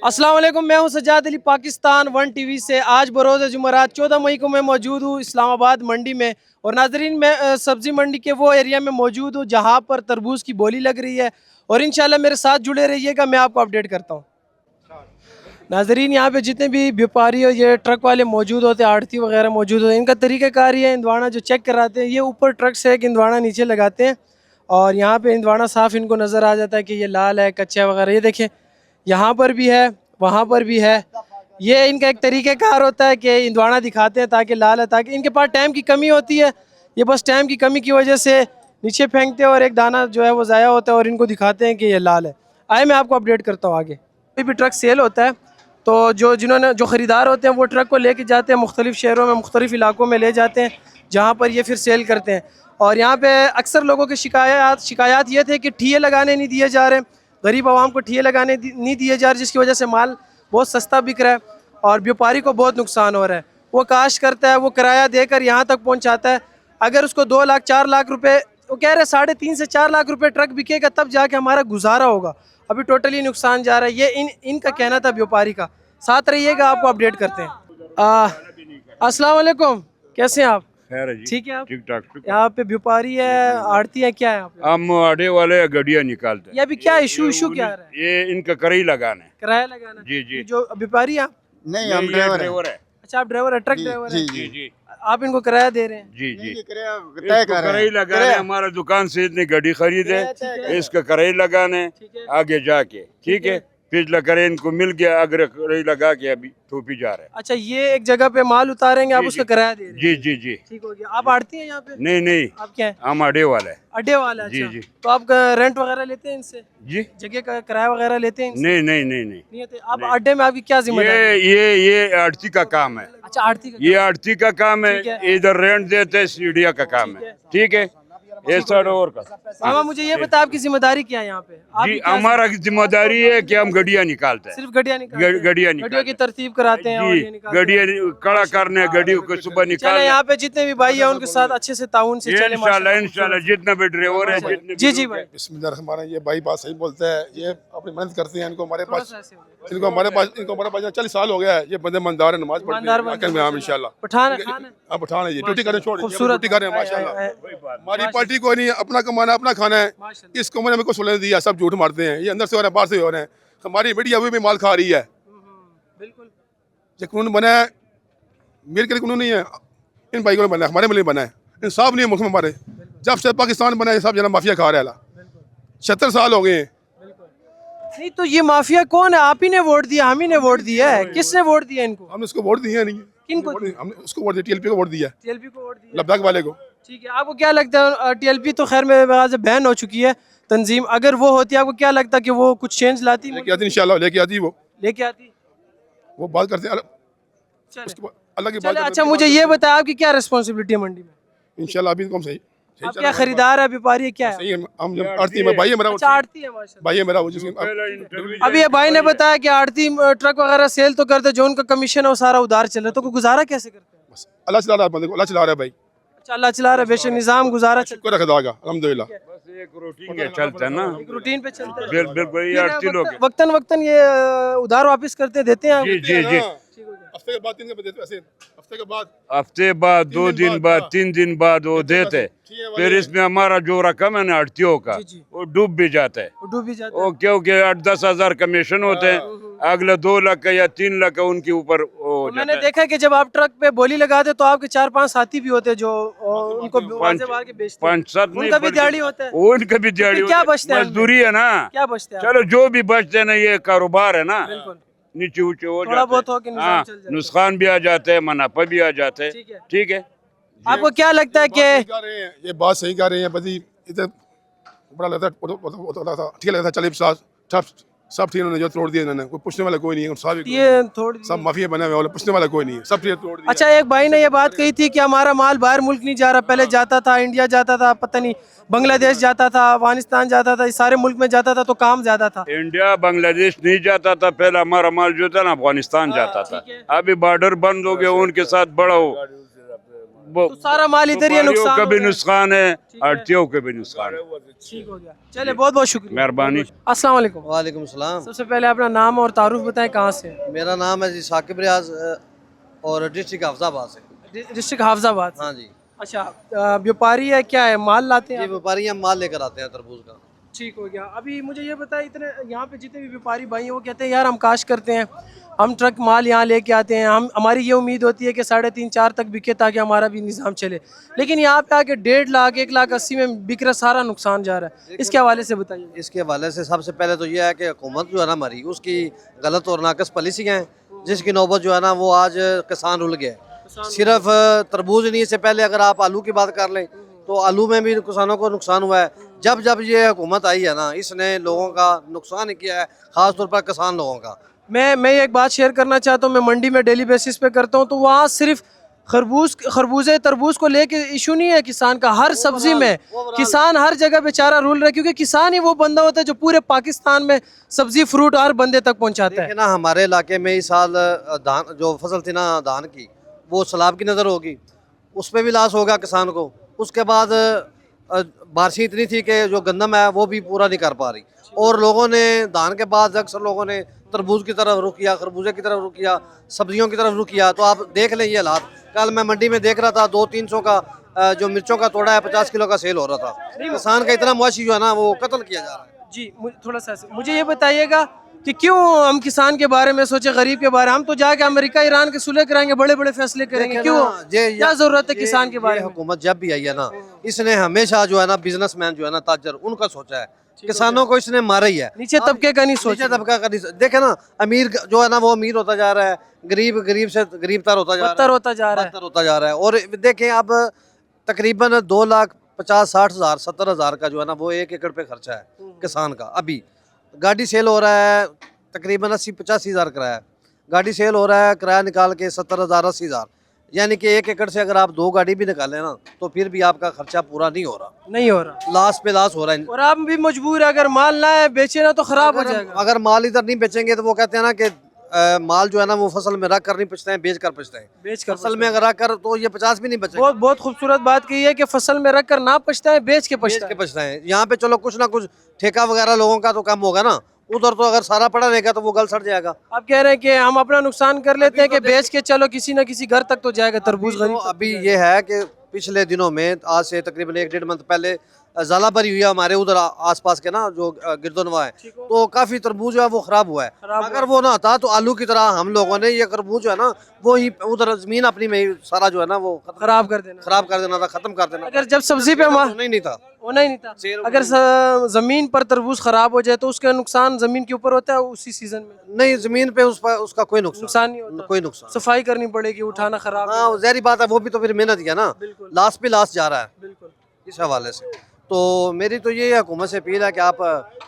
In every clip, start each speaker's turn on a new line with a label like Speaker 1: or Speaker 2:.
Speaker 1: अस्सलाम वालेकुम, मैं हूं सज्जाद अली पाकिस्तान वन टीवी से। आज बरोज़ जुमेरात 14 मई को मैं मौजूद हूं इस्लामाबाद मंडी में। और नाजरीन, मैं सब्ज़ी मंडी के वो एरिया में मौजूद हूं जहां पर तरबूज की बोली लग रही है। और इंशाल्लाह मेरे साथ जुड़े रहिएगा, मैं आपको अपडेट करता हूं। नाजरीन, यहाँ पे जितने भी व्यापारी और ये ट्रक वाले मौजूद होते हैं, आड़ती वगैरह मौजूद होते हैं, इनका तरीक़ाकार ये इंदवाना जो चेक कराते हैं, ये ऊपर ट्रक से एक इंदवाना नीचे लगाते हैं और यहाँ पे इंदवाना साफ़ इनको नज़र आ जाता है कि ये लाल है, कच्चा वगैरह। ये देखें, यहाँ पर भी है, वहाँ पर भी है। ये इनका एक तरीक़ाकार होता है कि इंदवाना दिखाते हैं ताकि लाल है, ताकि इनके पास टाइम की कमी होती है। ये बस टाइम की कमी की वजह से नीचे फेंकते हैं और एक दाना जो है वो ज़ाया होता है और इनको दिखाते हैं कि ये लाल है। आए मैं आपको अपडेट करता हूँ आगे। कोई भी ट्रक सेल होता है तो जो ख़रीदार होते हैं वो ट्रक को लेके जाते हैं मुख्तलिफ़ शहरों में, मुख्तलिफ़ इलाकों में ले जाते हैं जहाँ पर ये फिर सेल करते हैं। और यहाँ पे अक्सर लोगों की शिकायत ये थे कि ठिये लगाने नहीं दिए जा रहे, गरीब आवाम को ठिये लगाने नहीं दिए जा रहे, जिसकी वजह से माल बहुत सस्ता बिक रहा है और व्यापारी को बहुत नुकसान हो रहा है। वो काश करता है, वो किराया देकर यहाँ तक पहुँचाता है। अगर उसको 2 लाख 4 लाख रुपए, वो कह रहे 3.5 से 4 लाख रुपए ट्रक बिकेगा तब जाके हमारा गुजारा होगा। अभी टोटली नुकसान जा रहा है। ये इनका कहना था व्यापारी का। साथ रहिएगा, आपको अपडेट करते हैं। अस्सलाम वालेकुम, कैसे हैं आप?
Speaker 2: खैर है जी,
Speaker 1: ठीक है आप?
Speaker 2: ठीक ठाक।
Speaker 1: यहाँ पे व्यापारी है, आड़ती है, क्या है यहाँ पे?
Speaker 2: हम आड़े वाले गड्डियाँ निकालते हैं।
Speaker 1: ये अभी क्या इशू क्या आ रहा है?
Speaker 2: ये इनका कराई लगाना है।
Speaker 1: किराया लगाना?
Speaker 2: जी जी।
Speaker 1: ये जो व्यापारी आप?
Speaker 3: नहीं, हम ड्राइवर है।
Speaker 1: अच्छा, आप ड्राइवर है, ट्रक ड्राइवर है?
Speaker 2: जी जी
Speaker 1: आप इनको किराया दे रहे हैं?
Speaker 2: जी जी।
Speaker 3: तय कर रहे
Speaker 2: कराई
Speaker 3: हैं।
Speaker 2: लगाना है, हमारा दुकान से इतनी गाड़ी खरीदे, इसका कराई लगाना है आगे जाके। ठीक है, पिछला कराई इनको मिल गया, अगर कराई लगा के अभी थोपी जा रहा है।
Speaker 1: अच्छा, ये एक जगह पे माल उतारेंगे, आप
Speaker 2: जी,
Speaker 1: उसका
Speaker 2: जी।
Speaker 1: किराया दे रहे हैं?
Speaker 2: जी जी जी।
Speaker 1: ठीक हो गया। आप आड़ती हैं यहाँ पे?
Speaker 2: नहीं नहीं,
Speaker 1: आप क्या है?
Speaker 2: हम आड़े वाला है।
Speaker 1: अड्डे वाला?
Speaker 2: जी,
Speaker 1: अच्छा।
Speaker 2: जी।
Speaker 1: तो आप रेंट वगैरह लेते हैं इनसे?
Speaker 2: जी
Speaker 1: जगह का किराया वगैरह लेते हैं इनसे?
Speaker 2: नहीं नहीं नहीं नहीं।
Speaker 1: नहीं होते। आप अड्डे में आपकी क्या जिम्मेदारी है?
Speaker 2: ये आड़ती का काम है।
Speaker 1: अच्छा, आड़ती का?
Speaker 2: ये आड़ती का काम
Speaker 1: ठीक
Speaker 2: है,
Speaker 1: है।
Speaker 2: इधर रेंट देते हैं, सीढ़िया का काम है। ठीक है, ये साइड और का।
Speaker 1: मामा, मुझे ये बता, आपकी जिम्मेदारी क्या है यहाँ पे?
Speaker 2: जी, हमारा जिम्मेदारी है कि हम गड्डियाँ निकालते हैं।
Speaker 1: सिर्फ गड्डियाँ निकालते हैं?
Speaker 2: गड्डियाँ
Speaker 1: गड्डियों की तरतीब कराते हैं और ये
Speaker 2: जी,
Speaker 1: निकालते हैं।
Speaker 2: गड्डियाँ कड़ा करने, गड्डियों को सुबह
Speaker 1: चले,
Speaker 2: निकाल।
Speaker 1: यहाँ पे जितने भी भाई हैं उनके साथ अच्छे से ताउन से चले
Speaker 2: इंशाल्लाह इंशाल्लाह, जितना भी ड्राइवर है, जितने
Speaker 1: जी जी भाई।
Speaker 4: बिस्मिल्लाह, ये भाई बात सही बोलते हैं। ये अपनी मेहनत करते हैं। इनको हमारे
Speaker 1: थोड़ा
Speaker 4: पास
Speaker 1: सा ऐसे हो गया।
Speaker 4: इनको हमारे पास 40 साल हो गया है। ये बंदे ईमानदार है, नमाज पढ़ते
Speaker 1: ईमानदार
Speaker 4: हैं।
Speaker 1: बंदे
Speaker 4: आखिर में हम इंशाल्लाह
Speaker 1: पठान है, खान है।
Speaker 4: आप उठाना ये ड्यूटी करें, छोड़
Speaker 1: खूबसूरत।
Speaker 4: ड्यूटी करें माशाल्लाह। हमारी पार्टी को नहीं है, अपना कमाना, अपना खाना है।
Speaker 1: माशाल्लाह।
Speaker 4: इस कमरे में कुछ सुनने दिया, सब झूठ मारते हैं। ये अंदर से हो रहे हैं, बाहर से हो रहे हैं। हमारी मीडिया अभी भी माल खा रही है।
Speaker 1: बिल्कुल।
Speaker 4: ये कानून बना है, मेरे के लिए कानून नहीं है, इन भाइयों ने बना है, हमारे लिए बना है। इंसाफ नहीं है मुल्क में हमारे। जब से पाकिस्तान बना है, सब जना माफिया खा रहा है। 76 साल हो गए हैं।
Speaker 1: नहीं तो ये माफिया कौन है? आप ही ने वोट दिया, हम ही ने वोट दिया है? किसने वोट दिया इनको?
Speaker 4: हमने उसको वोट दिया नहीं।
Speaker 1: किनको?
Speaker 4: हमने उसको वोट दिया, टीएलपी को वोट दिया,
Speaker 1: टीएलपी को वोट दिया?
Speaker 4: लद्दाख वाले को।
Speaker 1: ठीक है, आपको क्या लगता है? टीएलपी तो खैर मेरे ख्याल से बैन हो चुकी है तंजीम। अगर वो होती, आपको क्या लगता कि वो कुछ चेंज लाती?
Speaker 4: लेके आती इंशाल्लाह, लेके आती वो
Speaker 1: लेके आती?
Speaker 4: वो बात करते हैं
Speaker 1: चले।
Speaker 4: उसके बाद अल्लाह की
Speaker 1: चले,
Speaker 4: बात
Speaker 1: अच्छा मुझे ये बताया, आपकी क्या रिस्पॉन्सिबिलिटी है मंडी में?
Speaker 4: इंशाल्लाह अभी कम सही
Speaker 1: आप क्या खरीदार है, व्यापारी है, क्या है?
Speaker 4: सही है। हम जब आड़ती में भाई है मेरा,
Speaker 1: अच्छा, आड़ती है माशाल्लाह।
Speaker 4: भाई है मेरा वो जिसकी
Speaker 1: अभी ये भाई ने बताया कि आड़ती ट्रक वगैरह सेल तो करते, जो उनका कमीशन है वो सारा उधार चल रहा है, तो कोई गुजारा कैसे करते हैं?
Speaker 4: बस अल्लाह चला रहा है बंदे को, अल्लाह चला रहा है भाई।
Speaker 1: अच्छा, अल्लाह चला रहा है, बेशक निज़ाम गुजारा चलता
Speaker 4: शुक्र खुदा का, अल्हम्दुलिल्लाह।
Speaker 2: बस एक रूटीन के चलता है ना।
Speaker 1: है, एक रूटीन पे चलता है।
Speaker 2: बिल्कुल, ये आड़ती लोग।
Speaker 1: वक्तन वक्तन ये उधार वापस करते देते हैं?
Speaker 2: जी जी जी।
Speaker 4: हफ्ते के बाद 3 दिन में देते, ऐसे हफ्ते के बाद
Speaker 2: हफ्ते बाद, 2 दिन बाद, 3 दिन बाद वो देते। फिर इसमें हमारा जो रकम है ना आड़तियों का,
Speaker 1: जी, जी।
Speaker 2: वो डूब भी जाता है।
Speaker 1: वो डूब भी जाता
Speaker 2: वो क्योंकि 8-10 हजार कमीशन होते हैं, अगले 2 लाख का या 3 लाख का उनके ऊपर हो
Speaker 1: है। मैंने
Speaker 2: जाता है।
Speaker 1: देखा कि जब आप ट्रक पे बोली लगाते तो आपके 4-5 साथी भी होते जो उनको वाजे वार के बेचते हैं।
Speaker 2: 5-7 नहीं,
Speaker 1: उनका भी दिहाड़ी होता है?
Speaker 2: उनका भी दिहाड़ी
Speaker 1: फिर क्या
Speaker 2: होता है।
Speaker 1: बचता है?
Speaker 2: मजदूरी है ना।
Speaker 1: क्या बचता है?
Speaker 2: चलो, जो भी बचते हैं ना, ये कारोबार है ना,
Speaker 1: बिल्कुल।
Speaker 2: नीचे ऊंचे हो
Speaker 1: थोड़ा
Speaker 2: जाते
Speaker 1: बहुत हो
Speaker 2: हैं।
Speaker 1: के निजाम
Speaker 2: हाँ,
Speaker 1: चल जाता है।
Speaker 2: नुकसान भी आ जाते हैं, मुनाफा भी आ जाते हैं।
Speaker 1: ठीक है।
Speaker 2: ठीक है।
Speaker 1: आपको क्या लगता है कि
Speaker 4: ये बात सही कह रहे हैं बदी। इधर बड़ा लगता था, ठीक लगता था, चले सब ठीक उन्होंने जो तोड़ दिया इन्होंने, कोई पूछने वाला कोई नहीं है। सब
Speaker 1: ये थोड़ी
Speaker 4: सब माफिया बने हुए, पूछने वाला कोई नहीं है, सब ठीक तोड़ दिया।
Speaker 1: अच्छा, एक भाई ने ये बात कही थी कि हमारा माल बाहर मुल्क नहीं जा रहा, पहले जाता था, इंडिया जाता था, पता नहीं बांग्लादेश जाता था, अफगानिस्तान जाता था, इस सारे मुल्क में जाता था तो काम ज्यादा था।
Speaker 2: इंडिया बांग्लादेश नहीं जाता था पहले, हमारा माल जो था ना अफगानिस्तान जाता था। अभी बॉर्डर बंद हो गया, उनके साथ बड़ा हो वो
Speaker 1: तो सारा माल इधर ही
Speaker 2: व्यापारियों
Speaker 1: नुकसान
Speaker 2: का
Speaker 1: हो
Speaker 2: भी
Speaker 1: रहा है।
Speaker 2: नुकसान है,
Speaker 1: ठीक है।
Speaker 2: आड़तियों का भी नुकसान है।
Speaker 1: ठीक हो गया, चले बहुत बहुत शुक्रिया,
Speaker 2: मेहरबानी।
Speaker 1: अस्सलाम वालेकुम।
Speaker 5: वालेकुम सलाम।
Speaker 1: सबसे पहले अपना नाम और तारुफ बताएं, कहाँ से हैं?
Speaker 5: मेरा नाम है जी साकिब रियाज और डिस्ट्रिक्ट हाफजाबाद से।
Speaker 1: डिस्ट्रिक्ट हाफजाबाद से।
Speaker 5: हाँ जी,
Speaker 1: अच्छा, व्यापारी है क्या है, माल लाते हैं
Speaker 5: ये
Speaker 1: आप?
Speaker 5: व्यापारी हम माल लेकर आते हैं तरबूज का।
Speaker 1: ठीक हो गया। अभी मुझे ये बताइए, इतने यहाँ पे जितने भी व्यापारी भाई हैं वो कहते हैं यार हम काश करते हैं, हम ट्रक माल यहाँ लेके आते हैं, हम हमारी ये उम्मीद होती है कि 3.5-4 तक बिके ताकि हमारा भी निज़ाम चले, लेकिन यहाँ पे आके 1.5 लाख 1,80,000 में बिक रहा, सारा नुकसान जा रहा है। इसके हवाले से बताइए।
Speaker 5: इसके हवाले से सबसे पहले तो ये है कि हुकूमत जो है ना हमारी, उसकी गलत और नाकस पॉलिसियाँ हैं, जिसकी नौबत जो है ना वो आज किसान रुल गया है। सिर्फ तरबूज नहीं, इससे पहले अगर आप आलू की बात कर लें तो आलू में भी किसानों को नुकसान हुआ है। जब जब ये हुकूमत आई है ना, इसने लोगों का नुकसान ही किया है, ख़ास तौर पर किसान लोगों का।
Speaker 1: मैं एक बात शेयर करना चाहता हूँ, मैं मंडी में डेली बेसिस पे करता हूँ, तो वहाँ सिर्फ खरबूजे तरबूज को लेके इशू नहीं है किसान का, हर सब्जी में किसान हर जगह बेचारा रूल रहा है, क्योंकि किसान ही वो बंदा होता है जो पूरे पाकिस्तान में सब्जी फ्रूट हर बंदे तक पहुँचाता है।
Speaker 5: देखिए ना, हमारे इलाके में इस साल धान जो फसल थी ना धान की, वो सैलाब की नज़र होगी, उस पर भी लॉस होगा किसान को। उसके बाद बारिशें इतनी थी कि जो गंदम है वो भी पूरा नहीं कर पा रही, और लोगों ने धान के बाद अक्सर लोगों ने तरबूज की तरफ रुख किया, खरबूजे की तरफ रुख किया, सब्जियों की तरफ रुख किया। तो आप देख लें ये हालात। कल मैं मंडी में देख रहा था 200-300 का जो मिर्चों का तोड़ा है 50 किलो का सेल हो रहा था। किसान का इतना मुआशी जो है ना वो कत्ल किया जा रहा है।
Speaker 1: जी, थोड़ा सा मुझे ये बताइएगा कि क्यों हम किसान के बारे में सोचे, गरीब के बारे में? हम तो जाके अमेरिका ईरान के सुलह कराएंगे, बड़े बड़े फैसले करेंगे,
Speaker 5: देखे
Speaker 1: क्यों?
Speaker 5: ना,
Speaker 1: क्या जरूरत है किसान के बारे में?
Speaker 5: हुकूमत जब भी आई है ना, इसने हमेशा जो है ना बिजनेसमैन जो है ना ताजर उनका सोचा है, किसानों को इसने मारा ही है।
Speaker 1: नीचे तबके का नहीं
Speaker 5: नीचे
Speaker 1: सोचा।
Speaker 5: तबका का नहीं देखे ना, अमीर जो है ना वो अमीर होता जा रहा है, गरीब से गरीब तर होता जा रहा है,
Speaker 1: बदतर होता जा रहा है।
Speaker 5: बदतर होता जा रहा है। और देखें अब तकरीबन 2,50,60,000 70,000 का जो है ना वो 1 एकड़ पे खर्चा है किसान का। अभी गाड़ी सेल हो रहा है तकरीबन 80-85 हज़ार किराया, गाड़ी सेल हो रहा है किराया निकाल के 70,000 80,000, यानी कि 1 एकड़ से अगर आप 2 गाड़ी भी निकालें ना तो फिर भी आपका खर्चा पूरा नहीं हो रहा,
Speaker 1: नहीं हो रहा,
Speaker 5: लाश पे लाश हो रहा है।
Speaker 1: और आप भी मजबूर है, अगर माल ना है बेचे ना तो खराब हो जाएगा।
Speaker 5: अगर माल इधर नहीं बेचेंगे तो वो कहते हैं ना कि माल जो है ना वो फसल में रख कर नहीं पचते हैं, बेच कर पचते हैं।
Speaker 1: बेच कर
Speaker 5: फसल में अगर रख कर तो ये 50 भी नहीं बचेगा,
Speaker 1: बहुत बहुत खूबसूरत बात कही है कि फसल में रख कर ना पछता है, बेच के
Speaker 5: बेच
Speaker 1: पछता
Speaker 5: के
Speaker 1: है।
Speaker 5: बचते हैं। यहाँ पे चलो कुछ ना कुछ ठेका वगैरह लोगों का तो कम होगा ना, उधर तो अगर सारा पड़ा रहेगा तो वो गल सड़ जाएगा।
Speaker 1: आप कह रहे हैं कि हम अपना नुकसान कर लेते हैं कि बेच के चलो किसी न किसी घर तक तो जाएगा तरबूज
Speaker 5: तो
Speaker 1: गरीब तक।
Speaker 5: अभी ये है कि पिछले दिनों में आज से तकरीबन 1-1.5 मंथ पहले ज़ाला भरी हुई है हमारे उधर आसपास के ना जो गिरदोनवा है, तो काफ़ी तरबूज है वो ख़राब हुआ है। अगर वो ना होता तो आलू की तरह हम लोगों ने ये तरबूज जो है ना वो ही उधर ज़मीन अपनी में ही सारा जो है ना वो
Speaker 1: खराब कर देना।
Speaker 5: खराब कर देना था, ख़त्म कर देना था।
Speaker 1: अगर जब सब्जी पे
Speaker 5: नहीं था।
Speaker 1: होना ही नहीं था। अगर जमीन पर तरबूज खराब हो जाए तो उसका नुकसान जमीन के ऊपर होता है उसी सीजन में?
Speaker 5: नहीं, ज़मीन पे उसका कोई
Speaker 1: नुकसान नहीं होता,
Speaker 5: कोई नुकसान।
Speaker 1: सफाई करनी पड़ेगी, उठाना खराब।
Speaker 5: हाँ, ज़ाहिर बात है, वो भी तो फिर मेहनत ही है ना, लास्ट पे लास्ट जा रहा है
Speaker 1: बिल्कुल।
Speaker 5: इस हवाले से। तो मेरी तो ये हुकूमत से अपील है कि आप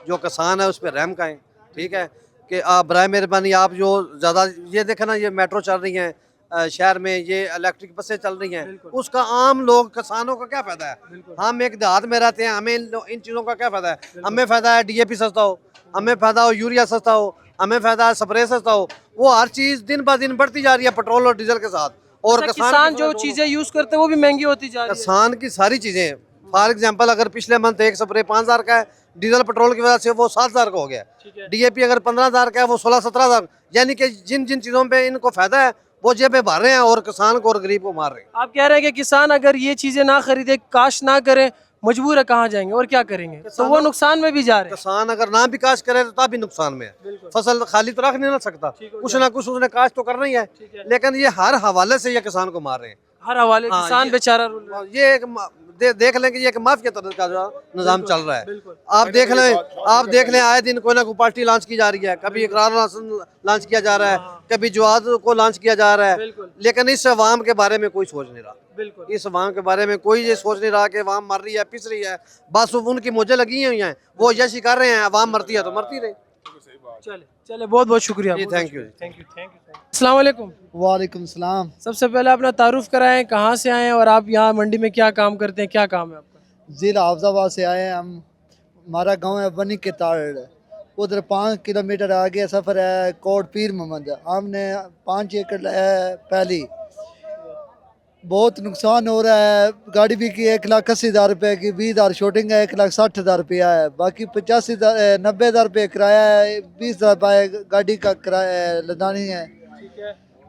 Speaker 5: जो किसान है उस पर रहम करें, ठीक है, कि आप बराए मेहरबानी आप जो ज़्यादा ये देखें ना, ये मेट्रो चल रही हैं शहर में, ये इलेक्ट्रिक बसें चल रही हैं, उसका आम लोग किसानों का क्या फ़ायदा है? हम एक देहात में रहते हैं, हमें इन चीज़ों का क्या फ़ायदा है? हमें फ़ायदा है DAP सस्ता हो, हमें फ़ायदा हो यूरिया सस्ता हो, हमें फ़ायदा है स्प्रे सस्ता हो। वो हर चीज़ दिन ब दिन बढ़ती जा रही है पेट्रोल और डीजल के साथ, और
Speaker 1: किसान जो चीजें यूज करते हैं वो भी महंगी होती जा रही है।
Speaker 5: किसान की सारी चीज़ें, फॉर एग्जांपल अगर पिछले मंथ एक स्प्रे 5,000 का है, डीजल पेट्रोल की वजह से वो 7,000 का हो गया। DAP अगर 15,000 का है वो 16-17,000, यानी कि जिन जिन चीज़ों पे इनको फायदा है वो जेबें भर रहे हैं और किसान को और गरीब को मार रहे हैं।
Speaker 1: आप कह रहे हैं कि किसान अगर ये चीजें ना खरीदे, काश ना करें, मजबूर है, कहाँ जाएंगे और क्या करेंगे? तो वो नुकसान में भी जा रहे हैं।
Speaker 5: किसान अगर ना भी काश करे तो तब भी नुकसान में है, फसल खाली तो रख नहीं ना सकता, कुछ ना कुछ उसने काश तो करना ही है, लेकिन ये हर हवाले से ये किसान को मार रहे हैं।
Speaker 1: हर हवाले
Speaker 5: हाँ,
Speaker 1: किसान बेचारा
Speaker 5: ये एक देख लें कि ये एक माफिया तरह का जो निज़ाम चल रहा है। आप देख लें आए दिन कोई ना कोई पार्टी लॉन्च की जा रही है, कभी इकरार लॉन्च किया जा रहा है, कभी जवाद को लॉन्च किया जा रहा है, लेकिन इस अवाम के बारे में कोई सोच नहीं रहा। इस अवाम के बारे में कोई ये सोच नहीं रहा कि अवाम मर रही है, पिस रही है, बस उनकी मौजें लगी हुई हैं, वो यश कर रहे हैं, अवाम मरती है तो मरती रहे।
Speaker 1: चले बहुत बहुत शुक्रिया।
Speaker 5: जी, थैंक यू।
Speaker 1: अस्सलाम वालेकुम।
Speaker 6: वालेकुम सलाम।
Speaker 1: सबसे पहले अपना तारुफ कराएं, कहाँ से आए हैं और आप यहाँ मंडी में क्या काम करते हैं, क्या काम है आपका?
Speaker 6: ज़िला हाफजाबाद से आए हैं हम। हमारा गांव है बनी के ताड़, उधर 5 किलोमीटर आगे सफ़र है कोट पीर मोहम्मद। हमने 5 एकड़ है पहली, बहुत नुकसान हो रहा है। गाड़ी भी की 1,80,000 रुपये की, 20,000 शूटिंग है, 1,60,000 रुपया है, बाकी 90,000 रुपये किराया है, 20,000 रुपये गाड़ी का किराया लदानी है,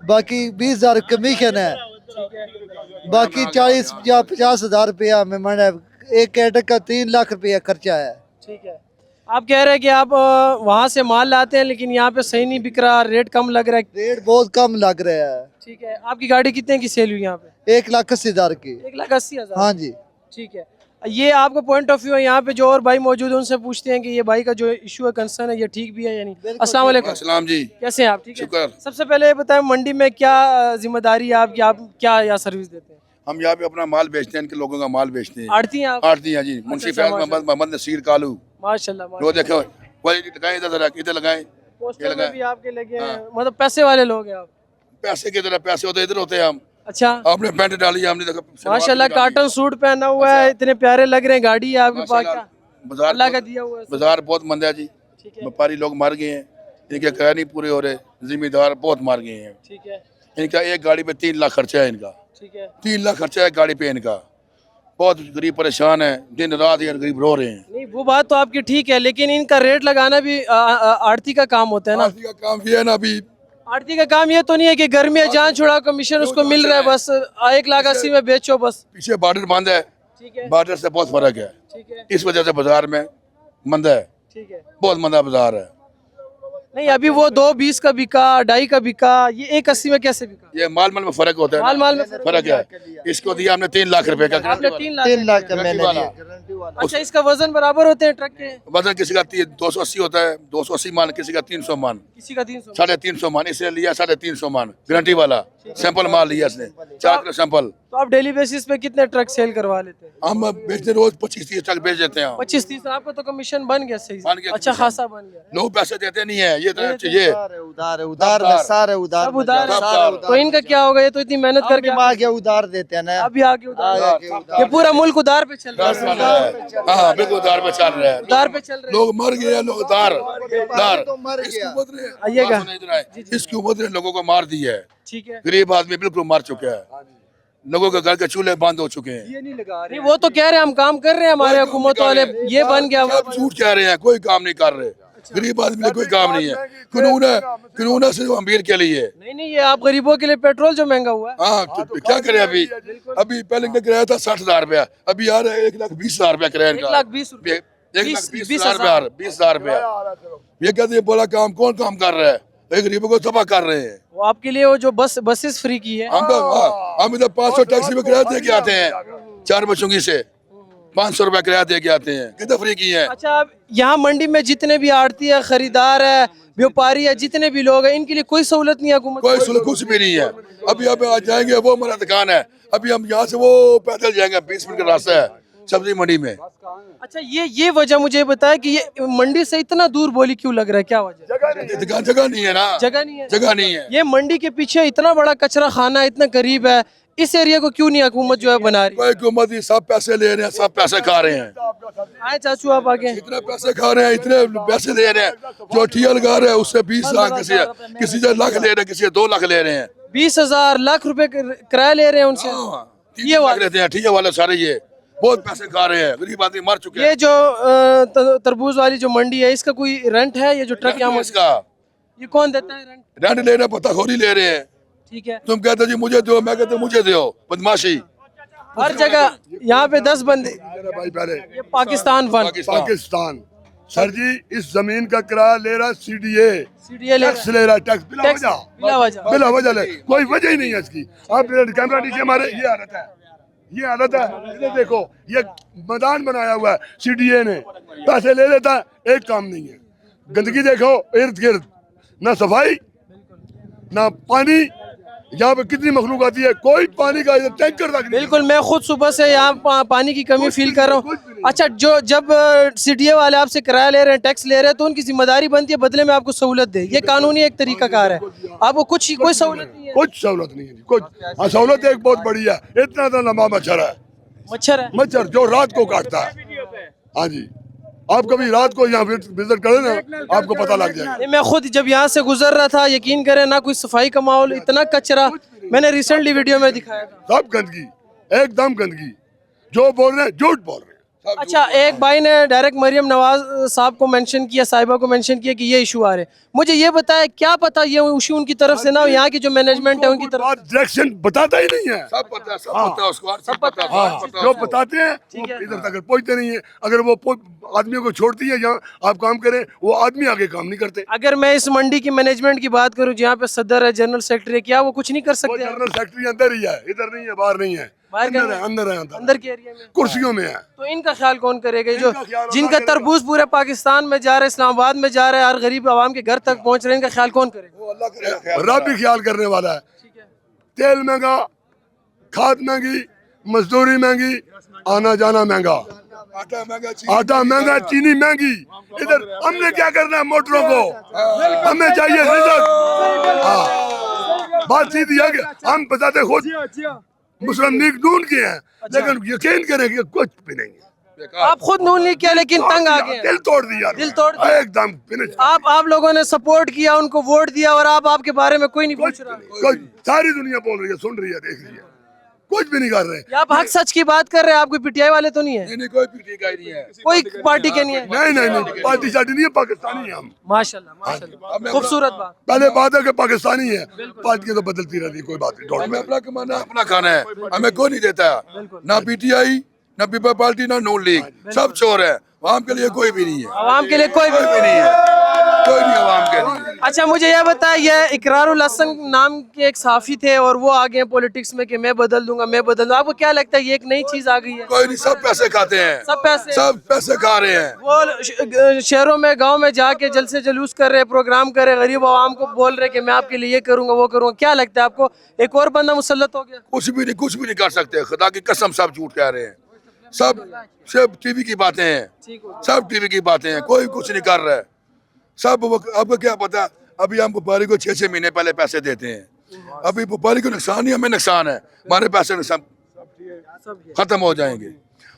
Speaker 6: बाकी 20,000 कमीशन है, बाकी 40 या 50,000 रुपया में मन है। एक कैटक का 3 लाख रुपया खर्चा है।
Speaker 1: ठीक है, आप कह रहे हैं कि आप वहाँ से माल लाते हैं लेकिन यहाँ पे सही नहीं बिक रहा, रेट कम लग रहा है।
Speaker 6: रेट बहुत कम लग रहा है।
Speaker 1: ठीक है, आपकी गाड़ी कितने की सेल हुई यहाँ पे?
Speaker 6: 1,80,000 की।
Speaker 1: 1,80,000।
Speaker 6: हाँ जी।
Speaker 1: ठीक है, ये आपका पॉइंट ऑफ व्यू है। यहाँ पे जो और भाई मौजूद है उनसे पूछते हैं कि ये भाई का जो इशू है, कंसर्न है, ये ठीक भी है या नहीं। अस्सलाम वालेकुम।
Speaker 4: अस्सलाम जी।
Speaker 1: कैसे हैं आप? ठीक है,
Speaker 4: शुक्र।
Speaker 1: सबसे पहले ये बताएं मंडी में क्या जिम्मेदारी है आपकी, आप क्या यहाँ सर्विस देते हैं?
Speaker 4: हम यहाँ पे अपना माल बेचते हैं, इनके लोगों का माल बेचते हैं।
Speaker 1: आड़ती हैं आप?
Speaker 4: आड़ती हैं जी, मुंशी फैज मोहम्मद नसीर कालू।
Speaker 1: माशाल्लाह,
Speaker 4: जो देखो वही लगाए, इधर लगाए,
Speaker 1: पोस्टर में भी आपके लगे हैं, मतलब पैसे वाले लोग हैं आप।
Speaker 4: पैसे की तरह पैसे होते इधर होते हैं हम।
Speaker 1: अच्छा,
Speaker 4: आपने पैंट डाली है, हमने देखो
Speaker 1: माशाल्लाह कॉटन सूट पहना हुआ है, इतने प्यारे लग रहे हैं। गाड़ी है आपके पास, क्या
Speaker 4: बाजार
Speaker 1: अल्लाह का दिया हुआ है?
Speaker 4: बाजार बहुत मंदा है जी।
Speaker 1: ठीक है,
Speaker 4: व्यापारी लोग मर गए हैं, इनके किराए नहीं पूरे हो रहे, जिम्मेदार बहुत मार गए हैं।
Speaker 1: ठीक है,
Speaker 4: इनका एक गाड़ी पे 3 लाख खर्चा है इनका।
Speaker 1: ठीक है।
Speaker 4: 3 लाख खर्चा है गाड़ी पे इनका। बहुत गरीब परेशान है, दिन रात ये गरीब रो रहे हैं।
Speaker 1: नहीं, वो बात तो आपकी ठीक है, लेकिन इनका रेट लगाना भी आड़ती का काम होता है ना।
Speaker 4: आरती का काम ये है ना, अभी
Speaker 1: आड़ती का काम ये तो नहीं है कि गर्मी में जान छुड़ाओ, कमीशन उसको मिल रहा है, बस 1,80,000 में बेचो बस।
Speaker 4: पीछे बॉर्डर बंद है,
Speaker 1: ठीक है,
Speaker 4: बॉर्डर से बहुत फर्क है।
Speaker 1: ठीक है,
Speaker 4: इस वजह से बाजार में मंदा है,
Speaker 1: ठीक है।
Speaker 4: बहुत मंदा बाजार है।
Speaker 1: नहीं, अभी वो 2,20 का बिका, 2.5 का बिका, ये 1,80 में कैसे बिका?
Speaker 4: ये माल में फर्क होता है ना।
Speaker 1: माल में
Speaker 4: फर्क है। इसको दिया हमने 3 लाख रुपए का।
Speaker 1: आपने 3 लाख।
Speaker 6: 3 लाख का
Speaker 4: गारंटी
Speaker 6: मैंने
Speaker 4: वाला।
Speaker 6: लिया।
Speaker 1: अच्छा, इसका वजन बराबर होते हैं ट्रक के?
Speaker 4: वजन किसी का 280 होता है, 280 मान, किसी का 300 मान,
Speaker 1: किसी का 300।
Speaker 4: 350 मान। इसने लिया 350 मान, गारंटी वाला सैंपल माल लिया इसने, 4 किलो सैंपल।
Speaker 1: तो आप डेली बेसिस पे कितने ट्रक सेल करवा लेते हैं?
Speaker 4: हम बेचते रोज 25-30 ट्रक बेच देते हैं।
Speaker 1: 25-30। आपका तो कमीशन बन गया सही से?
Speaker 4: बन गया
Speaker 1: अच्छा
Speaker 4: commission।
Speaker 1: खासा बन गया।
Speaker 4: लोग पैसे देते नहीं है, ये तो चाहिए।
Speaker 6: उधार है, उधार में सारे उधार
Speaker 1: सब उधार है।
Speaker 4: सब उधार।
Speaker 1: तो इनका क्या होगा? ये तो इतनी मेहनत करके
Speaker 6: हम आगे उधार देते हैं ना।
Speaker 1: अभी आगे उधार।
Speaker 6: आगे उधार।
Speaker 1: ये पूरा मुल्क उधार पे चल रहा
Speaker 4: चल
Speaker 1: है।
Speaker 4: रहा है। हाँ बिल्कुल उधार पे चल रहा है।
Speaker 1: उधार पे चल रहे हैं।
Speaker 4: लोग मर गए हैं, लोग उधार
Speaker 6: तो मर गया।
Speaker 1: आइएगा।
Speaker 4: इसकी उम्र ने लोगों को मार दी है।
Speaker 1: ठीक है।
Speaker 4: गरीब आदमी बिल्कुल मार चुका है, लोगों के घर के चूल्हे बंद हो चुके हैं।
Speaker 1: नहीं, वो तो कह रहे हैं हम काम कर रहे हैं, हमारे हुकूमत वाले, ये बन गया।
Speaker 4: सब झूठ कह रहे हैं, कोई काम नहीं कर रहे। गरीब आदमी के लिए कोई काम नहीं है। कानून है सिर्फ अमीर के लिए।
Speaker 1: नहीं नहीं, ये आप गरीबों के लिए पेट्रोल जो महंगा हुआ है।
Speaker 4: हाँ तो क्या करें अभी पहले इनका किराया था 60,000 रुपया, अभी आ रहा है 1,20,000 रुपया किराया इनका।
Speaker 1: 1,20,000 रुपये।
Speaker 4: 1,20,000 20,000 रुपया। ये कहते हैं बोला काम कौन काम कर रहा है, ये गरीबों को तबाह कर रहे हैं।
Speaker 1: वो आपके लिए वो जो बसेस फ्री की है।
Speaker 4: हम इधर 500 टैक्सी में किराया दे के आते हैं, 4 बच्चों से 500 रुपया किराया दे के आते हैं। कितना फ्री की है।
Speaker 1: अच्छा, अब यहाँ मंडी में जितने भी आड़ती है, खरीदार है, व्यापारी है, जितने भी लोग हैं, इनके लिए कोई सहूलत नहीं है हुकूमत?
Speaker 4: कोई सहूलत कुछ भी नहीं है। अभी अब आज जाएंगे, वो हमारा दुकान है, अभी हम यहाँ से वो पैदल जाएंगे, 20 मिनट का रास्ता है सब्जी मंडी में।
Speaker 1: अच्छा, ये वजह मुझे बताया कि ये मंडी से इतना दूर बोली क्यों लग रहा है, क्या वजह?
Speaker 4: जगह नहीं है ना,
Speaker 1: जगह नहीं है।
Speaker 4: जगह नहीं है।
Speaker 1: ये मंडी के पीछे इतना बड़ा कचरा खाना इतना करीब है, इस एरिया को क्यों नहीं हुकूमत जो है बना रही?
Speaker 4: कोई हुकूमत नहीं, सब पैसे ले रहे हैं, सब पैसे खा रहे हैं।
Speaker 1: आए चाचू आप आगे।
Speaker 4: इतने पैसे खा रहे हैं, इतने पैसे दे रहे हैं। जो ठिया लगा रहे हैं उससे 20 लाख, किसी से लाख ले रहे हैं, किसी से 2 लाख ले रहे हैं।
Speaker 1: 20,000 लाख रुपए किराया ले रहे हैं उनसे।
Speaker 4: 3 लाख लेते हैं ठिया वाले सारे। ये बहुत पैसे खा रहे हैं, गरीब आदमी मर चुके हैं।
Speaker 1: ये जो तरबूज वाली जो मंडी है, इसका कोई रेंट है? ये जो ट्रक यहाँ
Speaker 4: इसका
Speaker 1: ये कौन देता है रेंट?
Speaker 4: रेंट ले रहे, पताखोरी ले रहे हैं।
Speaker 1: ठीक है,
Speaker 4: तुम कहते जी मुझे दो, मैं कहते मुझे दो, बदमाशी।
Speaker 1: हर जगह यहाँ पे 10 बंदे।
Speaker 3: भाई पहले
Speaker 1: ये पाकिस्तान फंड।
Speaker 3: पाकिस्तान सर जी इस जमीन का किराया ले रहा है सीडीए,
Speaker 1: सीडीए ले
Speaker 3: टैक्स ले रहा है, टैक्स बिला
Speaker 1: टैक्स
Speaker 3: वजह,
Speaker 1: बिला वजह।
Speaker 3: बिला वजह ले, कोई वजह ही नहीं है इसकी। आप कैमरा नीचे हमारे, ये हालत है, ये हालत है। इधर देखो, ये मैदान बनाया हुआ है सीडीए ने, पैसे ले लेता है, एक काम नहीं है। गंदगी देखो इर्द गिर्द, ना सफाई ना पानी। यहाँ पे कितनी मखलूक आती है, कोई पानी का टैंकर तक नहीं।
Speaker 1: बिल्कुल, मैं खुद सुबह से यहाँ पानी की कमी फील कर रहा हूँ। अच्छा, जब सीडीए वाले आपसे किराया ले रहे हैं, टैक्स ले रहे हैं, तो उनकी जिम्मेदारी बनती है बदले में आपको सहूलत दे। ये कानूनी एक तरीका कार है, आपको कोई सहूलत नहीं है।
Speaker 3: कुछ सहूलत नहीं है, कुछ। हाँ सहूलत एक बहुत बड़ी है, इतना तो लंबा मच्छर है,
Speaker 1: मच्छर है।
Speaker 3: मच्छर जो रात को काटता है। हाँ जी, आप कभी रात को यहाँ विजिट करें ना, आपको पता लग जाएगा।
Speaker 1: नहीं, मैं खुद जब यहाँ से गुजर रहा था, यकीन करें ना कोई सफाई का माहौल, इतना कचरा। मैंने रिसेंटली वीडियो में दिखाया था।
Speaker 3: सब गंदगी, एकदम गंदगी। जो बोल रहे हैं झूठ बोल रहे हैं।
Speaker 1: अच्छा, एक भाई ने डायरेक्ट मरियम नवाज साहब को मेंशन किया, साहिबा को मेंशन किया कि ये इशू आ रहे हैं। मुझे ये बताया, क्या पता ये इशू उनकी तरफ से ना हो, यहाँ की जो मैनेजमेंट है उनकी तरफ।
Speaker 3: डायरेक्शन बताता ही नहीं है।
Speaker 4: सब पता है, सब पता है उसको, सब पता है,
Speaker 3: हाँ,
Speaker 4: सब पता है
Speaker 3: जो
Speaker 4: उसको।
Speaker 3: बताते हैं वो इधर तक पहुंचते नहीं है। अगर वो आदमियों को छोड़ती है जहाँ आप काम करें, वो आदमी आगे काम नहीं करते।
Speaker 1: अगर मैं इस मंडी की मैनेजमेंट की बात करूं, जहाँ पे सदर है, जनरल सेक्रेटरी है, क्या वो कुछ नहीं कर
Speaker 3: वो
Speaker 1: सकते?
Speaker 3: जनरल सेक्रेटरी अंदर ही है, इधर नहीं है, बाहर नहीं है।
Speaker 1: बाहर
Speaker 3: अंदर
Speaker 1: कहाँ
Speaker 3: है, अंदर है, अंदर
Speaker 1: अंदर के एरिया में।
Speaker 3: कुर्सियों में है।
Speaker 1: तो इनका ख्याल कौन करेगा? जो
Speaker 3: इनका ख्याल
Speaker 1: जिनका
Speaker 3: अल्लाह
Speaker 1: तरबूज पूरे पाकिस्तान में जा रहा है, इस्लामाबाद में जा रहा है, हर गरीब आवाम के घर तक पहुंच रहे हैं, इनका ख्याल कौन करेगा?
Speaker 3: रब भी ख्याल करने वाला है। तेल महंगा, खाद महंगी, मजदूरी महंगी, आना जाना महंगा, आटा महंगा, चीनी महंगी। इधर हमने क्या करना है? मोटरों को हमें चाहिए रिजल्ट। हाँ, बात सीधी है कि हम बताते खुद मुस्लिम लीग नून के हैं, लेकिन यकीन करें कि कुछ भी नहीं है।
Speaker 1: आप खुद नून लीग किया, लेकिन तंग आ गए।
Speaker 3: दिल तोड़ दिया,
Speaker 1: दिल तोड़ दिया।
Speaker 3: एकदम फिनिश।
Speaker 1: आप लोगों ने सपोर्ट किया, उनको वोट दिया, और आपके बारे में कोई नहीं पूछ रहा।
Speaker 3: कोई सारी दुनिया बोल रही है, सुन रही है, देख रही है, कुछ भी नहीं कर रहे।
Speaker 1: या आप हक सच की बात कर रहे हैं? आप कोई पीटीआई वाले तो नहीं है?
Speaker 4: नहीं, कोई पीटी का ही नहीं है।
Speaker 1: कोई पार्टी के नहीं है?
Speaker 3: नहीं, पार्टी शार्टी नहीं है, पाकिस्तानी है हम।
Speaker 1: माशाल्लाह, माशाल्लाह, खूबसूरत बात।
Speaker 3: पहले बात है कि पाकिस्तानी है, पार्टी तो बदलती रहती है, कोई बात नहीं।
Speaker 4: हमें अपना कमाना, अपना खाना है, हमें कोई नहीं देता। ना पीटीआई, ना पीपल पार्टी, ना नून लीग, सब चोर है। आवाम के लिए कोई भी नहीं है,
Speaker 1: आवाम के लिए कोई भी
Speaker 4: कोई नहीं है, कोई नहीं आवाम के लिए।
Speaker 1: अच्छा, मुझे यह बताया, ये इकरारुल हसन नाम के एक साफी थे और वो आ गए पॉलिटिक्स में कि मैं बदल दूंगा, मैं बदल दूंगा। आपको क्या लगता है ये एक नई चीज आ गई है?
Speaker 4: कोई नहीं, सब पैसे खाते हैं, सब पैसे खा रहे हैं।
Speaker 1: वो शहरों में, गांव में जाके जलसे जुलूस कर रहे, प्रोग्राम कर रहे, गरीब आवाम को बोल रहे कि मैं आपके लिए ये करूंगा, वो करूंगा। क्या लगता है आपको, एक और बंदा मुसल्लत हो गया?
Speaker 4: कुछ भी नहीं कर सकते, खुदा की कसम, सब झूठ कह रहे हैं। सब टीवी की बातें हैं, सब टीवी की बातें हैं, कोई कुछ नहीं कर रहा है। सब आपको क्या पता, अभी हम व्यापारी को 6-6 महीने पहले पैसे देते हैं। अभी व्यापारी को नुकसान नहीं, हमें नुकसान है, हमारे पैसे नुकसान खत्म हो जाएंगे।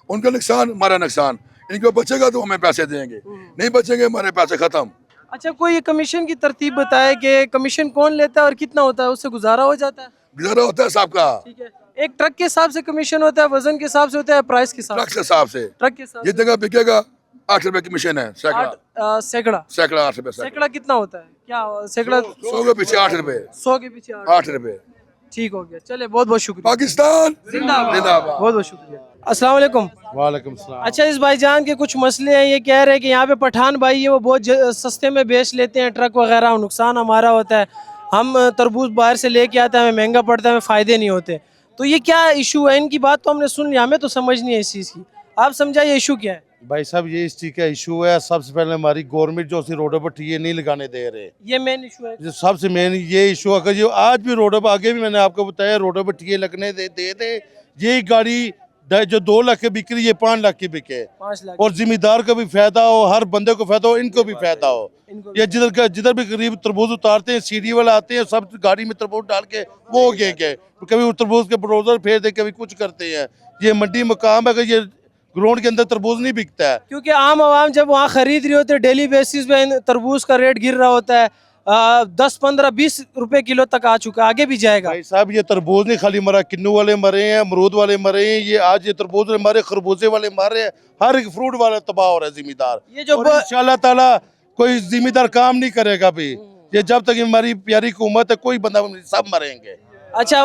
Speaker 4: उनका नुकसान, हमारा नुकसान। इनको बचेगा तो हमें पैसे देंगे, नहीं बचेंगे हमारे पैसे खत्म।
Speaker 1: अच्छा, कोई कमीशन की तरतीब बताए कि कमीशन कौन लेता है और कितना होता है? उससे गुजारा हो जाता है?
Speaker 4: गुजारा होता है सबका।
Speaker 1: ठीक है, एक ट्रक के हिसाब से कमीशन होता है, वजन के हिसाब से होता है, प्राइस के हिसाब
Speaker 4: ट्रक के हिसाब से,
Speaker 1: ट्रक के हिसाब
Speaker 4: ये जगह बिकेगा 8 रुपए कमीशन है, सैकड़ा
Speaker 1: सैकड़ा
Speaker 4: 8 रुपए,
Speaker 1: सैकड़ा कितना होता है? क्या सैकड़ा?
Speaker 4: 100 के पीछे 8 रुपए,
Speaker 1: 100 के पीछे
Speaker 4: 8 रुपए।
Speaker 1: ठीक हो गया, चले, बहुत बहुत शुक्रिया।
Speaker 4: पाकिस्तान
Speaker 1: जिंदाबाद,
Speaker 4: जिंदाबाद।
Speaker 1: बहुत बहुत शुक्रिया। अस्सलाम वालेकुम।
Speaker 7: वालेकुम सलाम।
Speaker 1: अच्छा, इस भाईजान के कुछ मसले हैं, ये कह रहे हैं कि यहाँ पे पठान भाई है वो बहुत सस्ते में बेच लेते हैं ट्रक वगैरह, और नुकसान हमारा होता है। हम तरबूज बाहर से लेके आते हैं, हमें महंगा पड़ता है, हमें फ़ायदे नहीं होते। तो ये क्या इशू है? इनकी बात तो हमने सुन लिया, हमें तो समझ नहीं है इस चीज़ की। आप समझाइए इशू क्या है?
Speaker 7: भाई साहब, ये इस चीज़ का इशू है। सबसे पहले हमारी गवर्नमेंट जो सी रोडों पर टीए नहीं लगाने दे रहे,
Speaker 1: ये मेन इशू है।
Speaker 7: जो सबसे मेन ये इशू अगर ये आज भी रोडों पर, आगे भी मैंने आपको बताया, रोडों पर टीए लगने दे यही गाड़ी जो 2 लाख की बिक रही है 5 लाख की बिके,
Speaker 1: 5 लाख
Speaker 7: और जिम्मेदार को भी फायदा हो, हर बंदे को फायदा हो, इनको भी फायदा हो। ये जिधर भी गरीब तरबूज उतारते हैं, सीढ़ी वाले आते हैं, सब गाड़ी में तरबूज डाल के वो गए कभी तरबूज के बुलडोजर फेर दे, कभी कुछ करते हैं। ये मंडी मकाम है कि ये ग्राउंड के अंदर तरबूज नहीं बिकता है,
Speaker 1: क्योंकि आम आवाम जब वहाँ खरीद रही होती है, डेली बेसिस पे तरबूज का रेट गिर रहा होता है, 10, 15, 20 रुपए किलो तक आ चुका है, आगे भी जाएगा।
Speaker 7: भाई साहब, ये तरबूज नहीं खाली मरा, किन्नू वाले मरे हैं, अमरूद वाले मरे हैं, ये आज ये तरबूज वाले मरे, खरबूजे वाले मरे हैं, हर एक फ्रूट वाला तबाह हो रहा है जिम्मेदार।
Speaker 1: ये जो
Speaker 7: और इंशाल्लाह ताला कोई जिम्मेदार काम नहीं करेगा भी, ये जब तक हमारी प्यारी हुकूमत है, कोई बंदा, सब मरेंगे।
Speaker 1: अच्छा,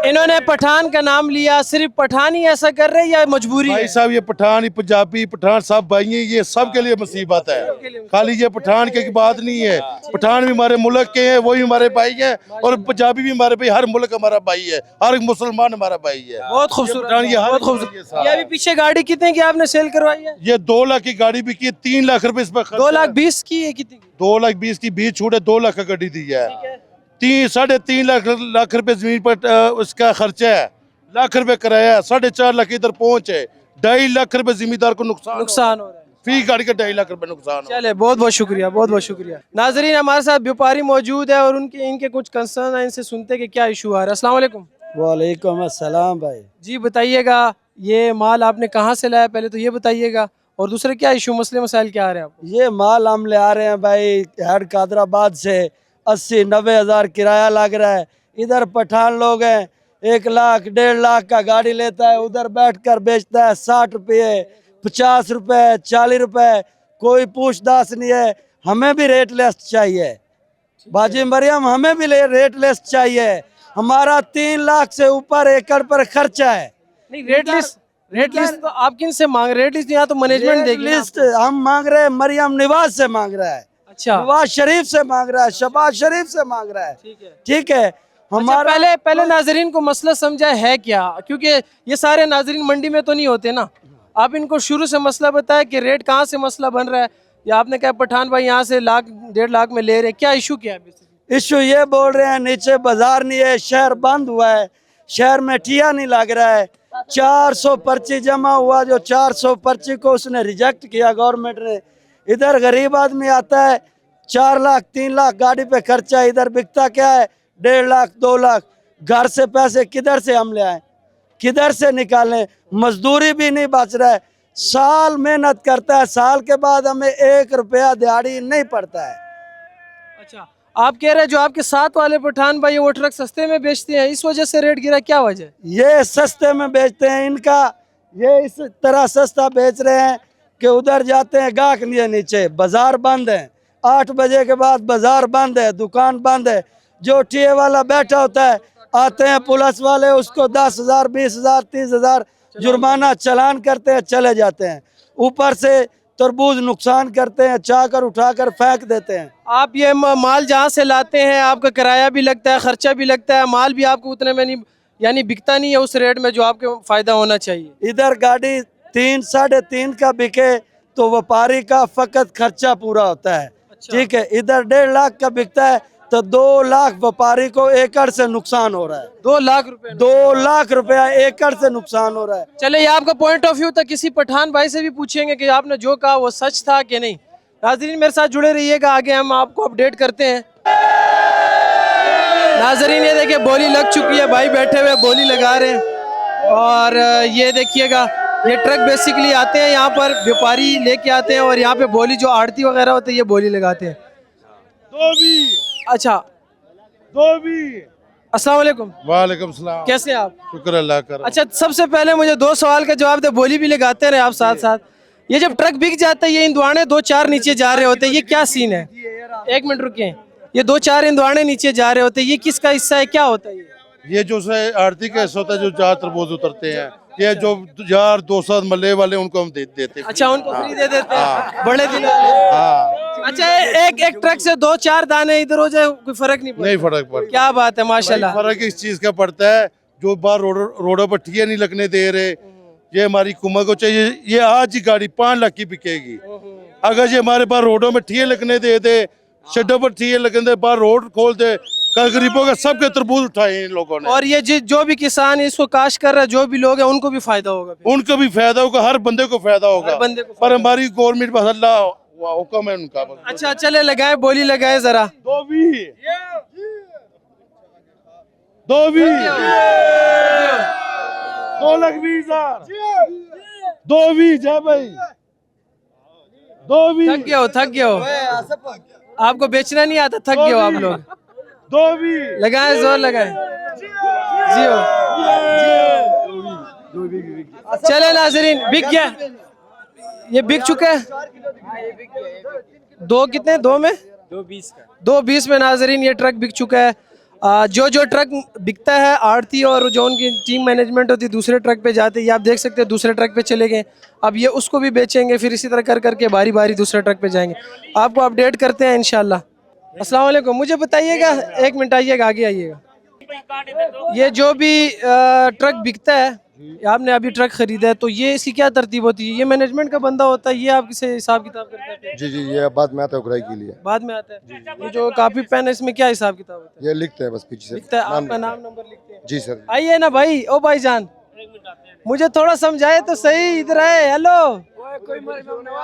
Speaker 1: इन्होंने पठान का नाम लिया, सिर्फ पठान ही ऐसा कर रहे हैं या मजबूरी है?
Speaker 7: भाई साहब, ये पठान, पंजाबी, पठान सब भाई हैं, ये सब के लिए मुसीबत है। खाली ये पठान की बात नहीं है, पठान भी हमारे मुल्क के हैं, वो भी हमारे भाई हैं, और पंजाबी भी हमारे भाई, हर मुल्क हमारा भाई है, हर एक मुसलमान हमारा भाई है।
Speaker 1: बहुत खूबसूरत,
Speaker 7: ये
Speaker 1: बहुत खूबसूरत। ये अभी पीछे गाड़ी कितने की आपने सेल करवाई है?
Speaker 7: ये 2 लाख की गाड़ी बिकी है, 3 लाख रुपए इस पर
Speaker 1: 2,20,000 की है? कितनी की?
Speaker 7: 2,20,000 की बीच छूट है, 2 लाख का गाड़ी दी है। 3.5 लाख रुपए जमीन पर उसका खर्चा है, लाख रुपए किराया है, 4.5 लाख इधर पहुंच है, 2.5 लाख रुपए जिम्मेदार को नुकसान
Speaker 1: हो रहा है।
Speaker 7: फी गाड़ी का 2.5 लाख रुपए नुकसान हो।
Speaker 1: चले, बहुत बहुत शुक्रिया, बहुत बहुत शुक्रिया। नाजरीन, हमारे साथ व्यापारी मौजूद है और इनके कुछ कंसर्न है, इनसे सुनते कि क्या इशू आ रहा है। अस्सलाम वालेकुम।
Speaker 8: वालेकुम अस्सलाम भाई।
Speaker 1: जी बताइएगा, ये माल आपने कहाँ से लाया पहले तो ये बताइएगा, और दूसरे क्या इशू मसले मसाइल क्या आ रहे हैं आपको?
Speaker 8: ये माल हम ले आ रहे हैं भाई हेड कादराबाद से। 80-90 हज़ार किराया लग रहा है। इधर पठान लोग हैं, 1 लाख 1.5 लाख का गाड़ी लेता है, उधर बैठकर बेचता है 60 रुपये 50 रुपये 40 रुपये, कोई पूछताछ नहीं है। हमें भी रेट लेस चाहिए बाजी मरियम, हमें भी रेट लेस चाहिए। हमारा 3 लाख से ऊपर एकड़ पर खर्चा है।
Speaker 1: नहीं, रेट लिस्ट तो आप किन से मांग रहे हैं? रेट लिस्ट यहाँ तो मैनेजमेंट देगी ना
Speaker 8: लिस्ट हम मांग रहे हैं, मरियम नवाज से मांग रहा है,
Speaker 1: अच्छा
Speaker 8: नवाज शरीफ से मांग रहा है, शहबाज शरीफ से मांग रहा है। ठीक है हमारा
Speaker 1: अच्छा, पहले नाजरीन को मसला समझा है क्या, क्योंकि ये सारे नाजरीन मंडी में तो नहीं होते ना। आप इनको शुरू से मसला बताया कि रेट कहाँ से मसला बन रहा है, या आपने कहा पठान भाई यहाँ से 1 1.5 लाख में ले रहे हैं, क्या इशू क्या है?
Speaker 8: इशू ये बोल रहे हैं नीचे बाजार नहीं है, शहर बंद हुआ है, शहर में ठिया नहीं लग रहा है। 400 पर्ची जमा हुआ, जो 400 पर्ची को उसने रिजेक्ट किया गवर्नमेंट ने। इधर गरीब आदमी आता है, 4 लाख 3 लाख गाड़ी पे खर्चा, इधर बिकता क्या है 1.5 लाख 2 लाख। घर से पैसे किधर से हम ले आए, किधर से निकालें? मजदूरी भी नहीं बच रहा है। साल मेहनत करता है, साल के बाद हमें 1 रुपया दिहाड़ी नहीं पड़ता है।
Speaker 1: अच्छा, आप कह रहे हैं जो आपके साथ वाले पठान भाई वो ट्रक सस्ते में बेचते हैं, इस वजह से रेट गिरा, क्या वजह है?
Speaker 8: ये सस्ते में बेचते हैं, इनका ये इस तरह सस्ता बेच रहे हैं कि उधर जाते हैं गाहक लिए नीचे, बाजार बंद है, 8 बजे के बाद बाजार बंद है, दुकान बंद है। जो टीए वाला बैठा होता है, आते हैं पुलिस वाले, उसको 10,000 20,000 30,000 जुर्माना चालान करते हैं, चले जाते हैं। ऊपर से तरबूज नुकसान करते हैं, चाकर उठाकर फेंक देते हैं।
Speaker 1: आप ये माल जहाँ से लाते हैं आपका किराया भी लगता है, खर्चा भी लगता है, माल भी आपको उतने में नहीं, यानी बिकता नहीं है उस रेट में जो आपके फायदा होना चाहिए।
Speaker 8: इधर गाड़ी 3 साढ़े 3 का बिके तो व्यापारी का फकत खर्चा पूरा होता है। ठीक है, इधर 1.5 लाख का बिकता है तो 2 लाख व्यापारी को एकड़ से नुकसान हो रहा है।
Speaker 1: 2 लाख रुपए
Speaker 8: 2 लाख रुपया एकड़ से नुकसान हो रहा है।
Speaker 1: चले, ये आपका पॉइंट ऑफ व्यू था। किसी पठान भाई से भी पूछेंगे कि आपने जो कहा वो सच था कि नहीं। नाजरीन मेरे साथ जुड़े रहिएगा, आगे हम आपको अपडेट करते हैं। नाजरीन ये देखिए बोली लग चुकी है, भाई बैठे हुए बोली लगा रहे हैं। और ये देखिएगा ये ट्रक बेसिकली आते हैं यहाँ पर, व्यापारी लेके आते हैं और यहाँ पे बोली जो आड़ती वगैरह होते हैं ये बोली लगाते हैं। अच्छा, अस्सलाम वालेकुम।
Speaker 7: वालेकुम सलाम।
Speaker 1: कैसे हैं आप?
Speaker 7: शुक्र अल्लाह का।
Speaker 1: अच्छा, सबसे पहले मुझे 2 सवाल का जवाब दे, बोली भी लगाते रहे आप साथ साथ। ये जब ट्रक बिक जाता है, ये इंदवाने 2-4 नीचे जा रहे होते हैं, ये क्या सीन है? 1 मिनट रुकिए, ये 2-4 इंदवाने नीचे जा रहे होते हैं, ये किसका हिस्सा है, क्या होता है
Speaker 7: ये जो आरती का हिस्सा होता है, जो 4 तरबूज उतरते हैं, ये जो यार 200 मल्ले वाले उनको हम देते हैं।
Speaker 1: अच्छा, उनको फ्री दे देते हैं बड़े दिन वाले।
Speaker 7: हाँ,
Speaker 1: अच्छा, एक ट्रक से 2-4 दाने इधर हो जाए कोई फर्क नहीं पड़ता?
Speaker 7: नहीं फर्क पड़ता।
Speaker 1: क्या बात है, माशाल्लाह।
Speaker 7: फर्क इस चीज का पड़ता है, जो बाहर रोडों पर ठिया नहीं लगने दे रहे, ये हमारी कुमा को चाहिए। ये आज ही गाड़ी 5 लाख की बिकेगी। अगर ये हमारे पास रोडों में ठिये लगने दे दे, शेडों पर ठिये लगने दे, बाहर रोड खोल दे, कल गरीबों का सबके तरबूज उठाए इन लोगों ने।
Speaker 1: और ये जो भी किसान इसको काश कर रहा है, जो भी लोग हैं, उनको भी फायदा होगा फिर।
Speaker 7: उनको भी फायदा होगा, हर बंदे को फायदा होगा।
Speaker 1: हर बंदे को
Speaker 7: पर हमारी गवर्नमेंट बस अल्लाह हुक्म है उनका।
Speaker 1: अच्छा, चले लगाए, बोली लगाए जरा।
Speaker 7: 2,20,000 2,20 है भाई। 2,20
Speaker 1: थक गए हो आपको बेचना नहीं आता, थक गए हो आप लोग।
Speaker 7: 2,20
Speaker 1: लगाए, जोर लगाए, जियो। चले नाजरीन, बिक गया, ये बिक चुका है। 2 कितने? 2 में 2.20 में नाजरीन ये ट्रक बिक चुका है। जो ट्रक बिकता है, आड़ती और जो उनकी टीम मैनेजमेंट होती है दूसरे ट्रक पे जाते हैं, ये आप देख सकते हैं दूसरे ट्रक पे चले गए। अब ये उसको भी बेचेंगे, फिर इसी तरह कर करके बारी बारी दूसरे ट्रक पे जाएंगे। आपको अपडेट करते हैं इंशाल्लाह। अस्सलाम वालेकुम। मुझे बताइएगा, 1 मिनट आइएगा, आगे आइएगा। ये जो भी ट्रक बिकता है, आपने अभी ट्रक खरीदा है, तो ये इसकी क्या तरतीब होती है? ये मैनेजमेंट का बंदा होता है, ये आपसे हिसाब किताब करता है?
Speaker 9: जी, ये बाद में आता है उगराई के लिए।
Speaker 1: बाद में आता है। ये जो कॉपी पेन है, इसमें क्या हिसाब किताब होता है?
Speaker 9: ये लिखते हैं बस पीछे से।
Speaker 1: लिखता है, आपका नाम नंबर लिखते हैं?
Speaker 9: जी सर।
Speaker 1: आइए ना भाई, ओ भाईजान, मुझे थोड़ा समझाए तो सही। इधर आए। हेलो,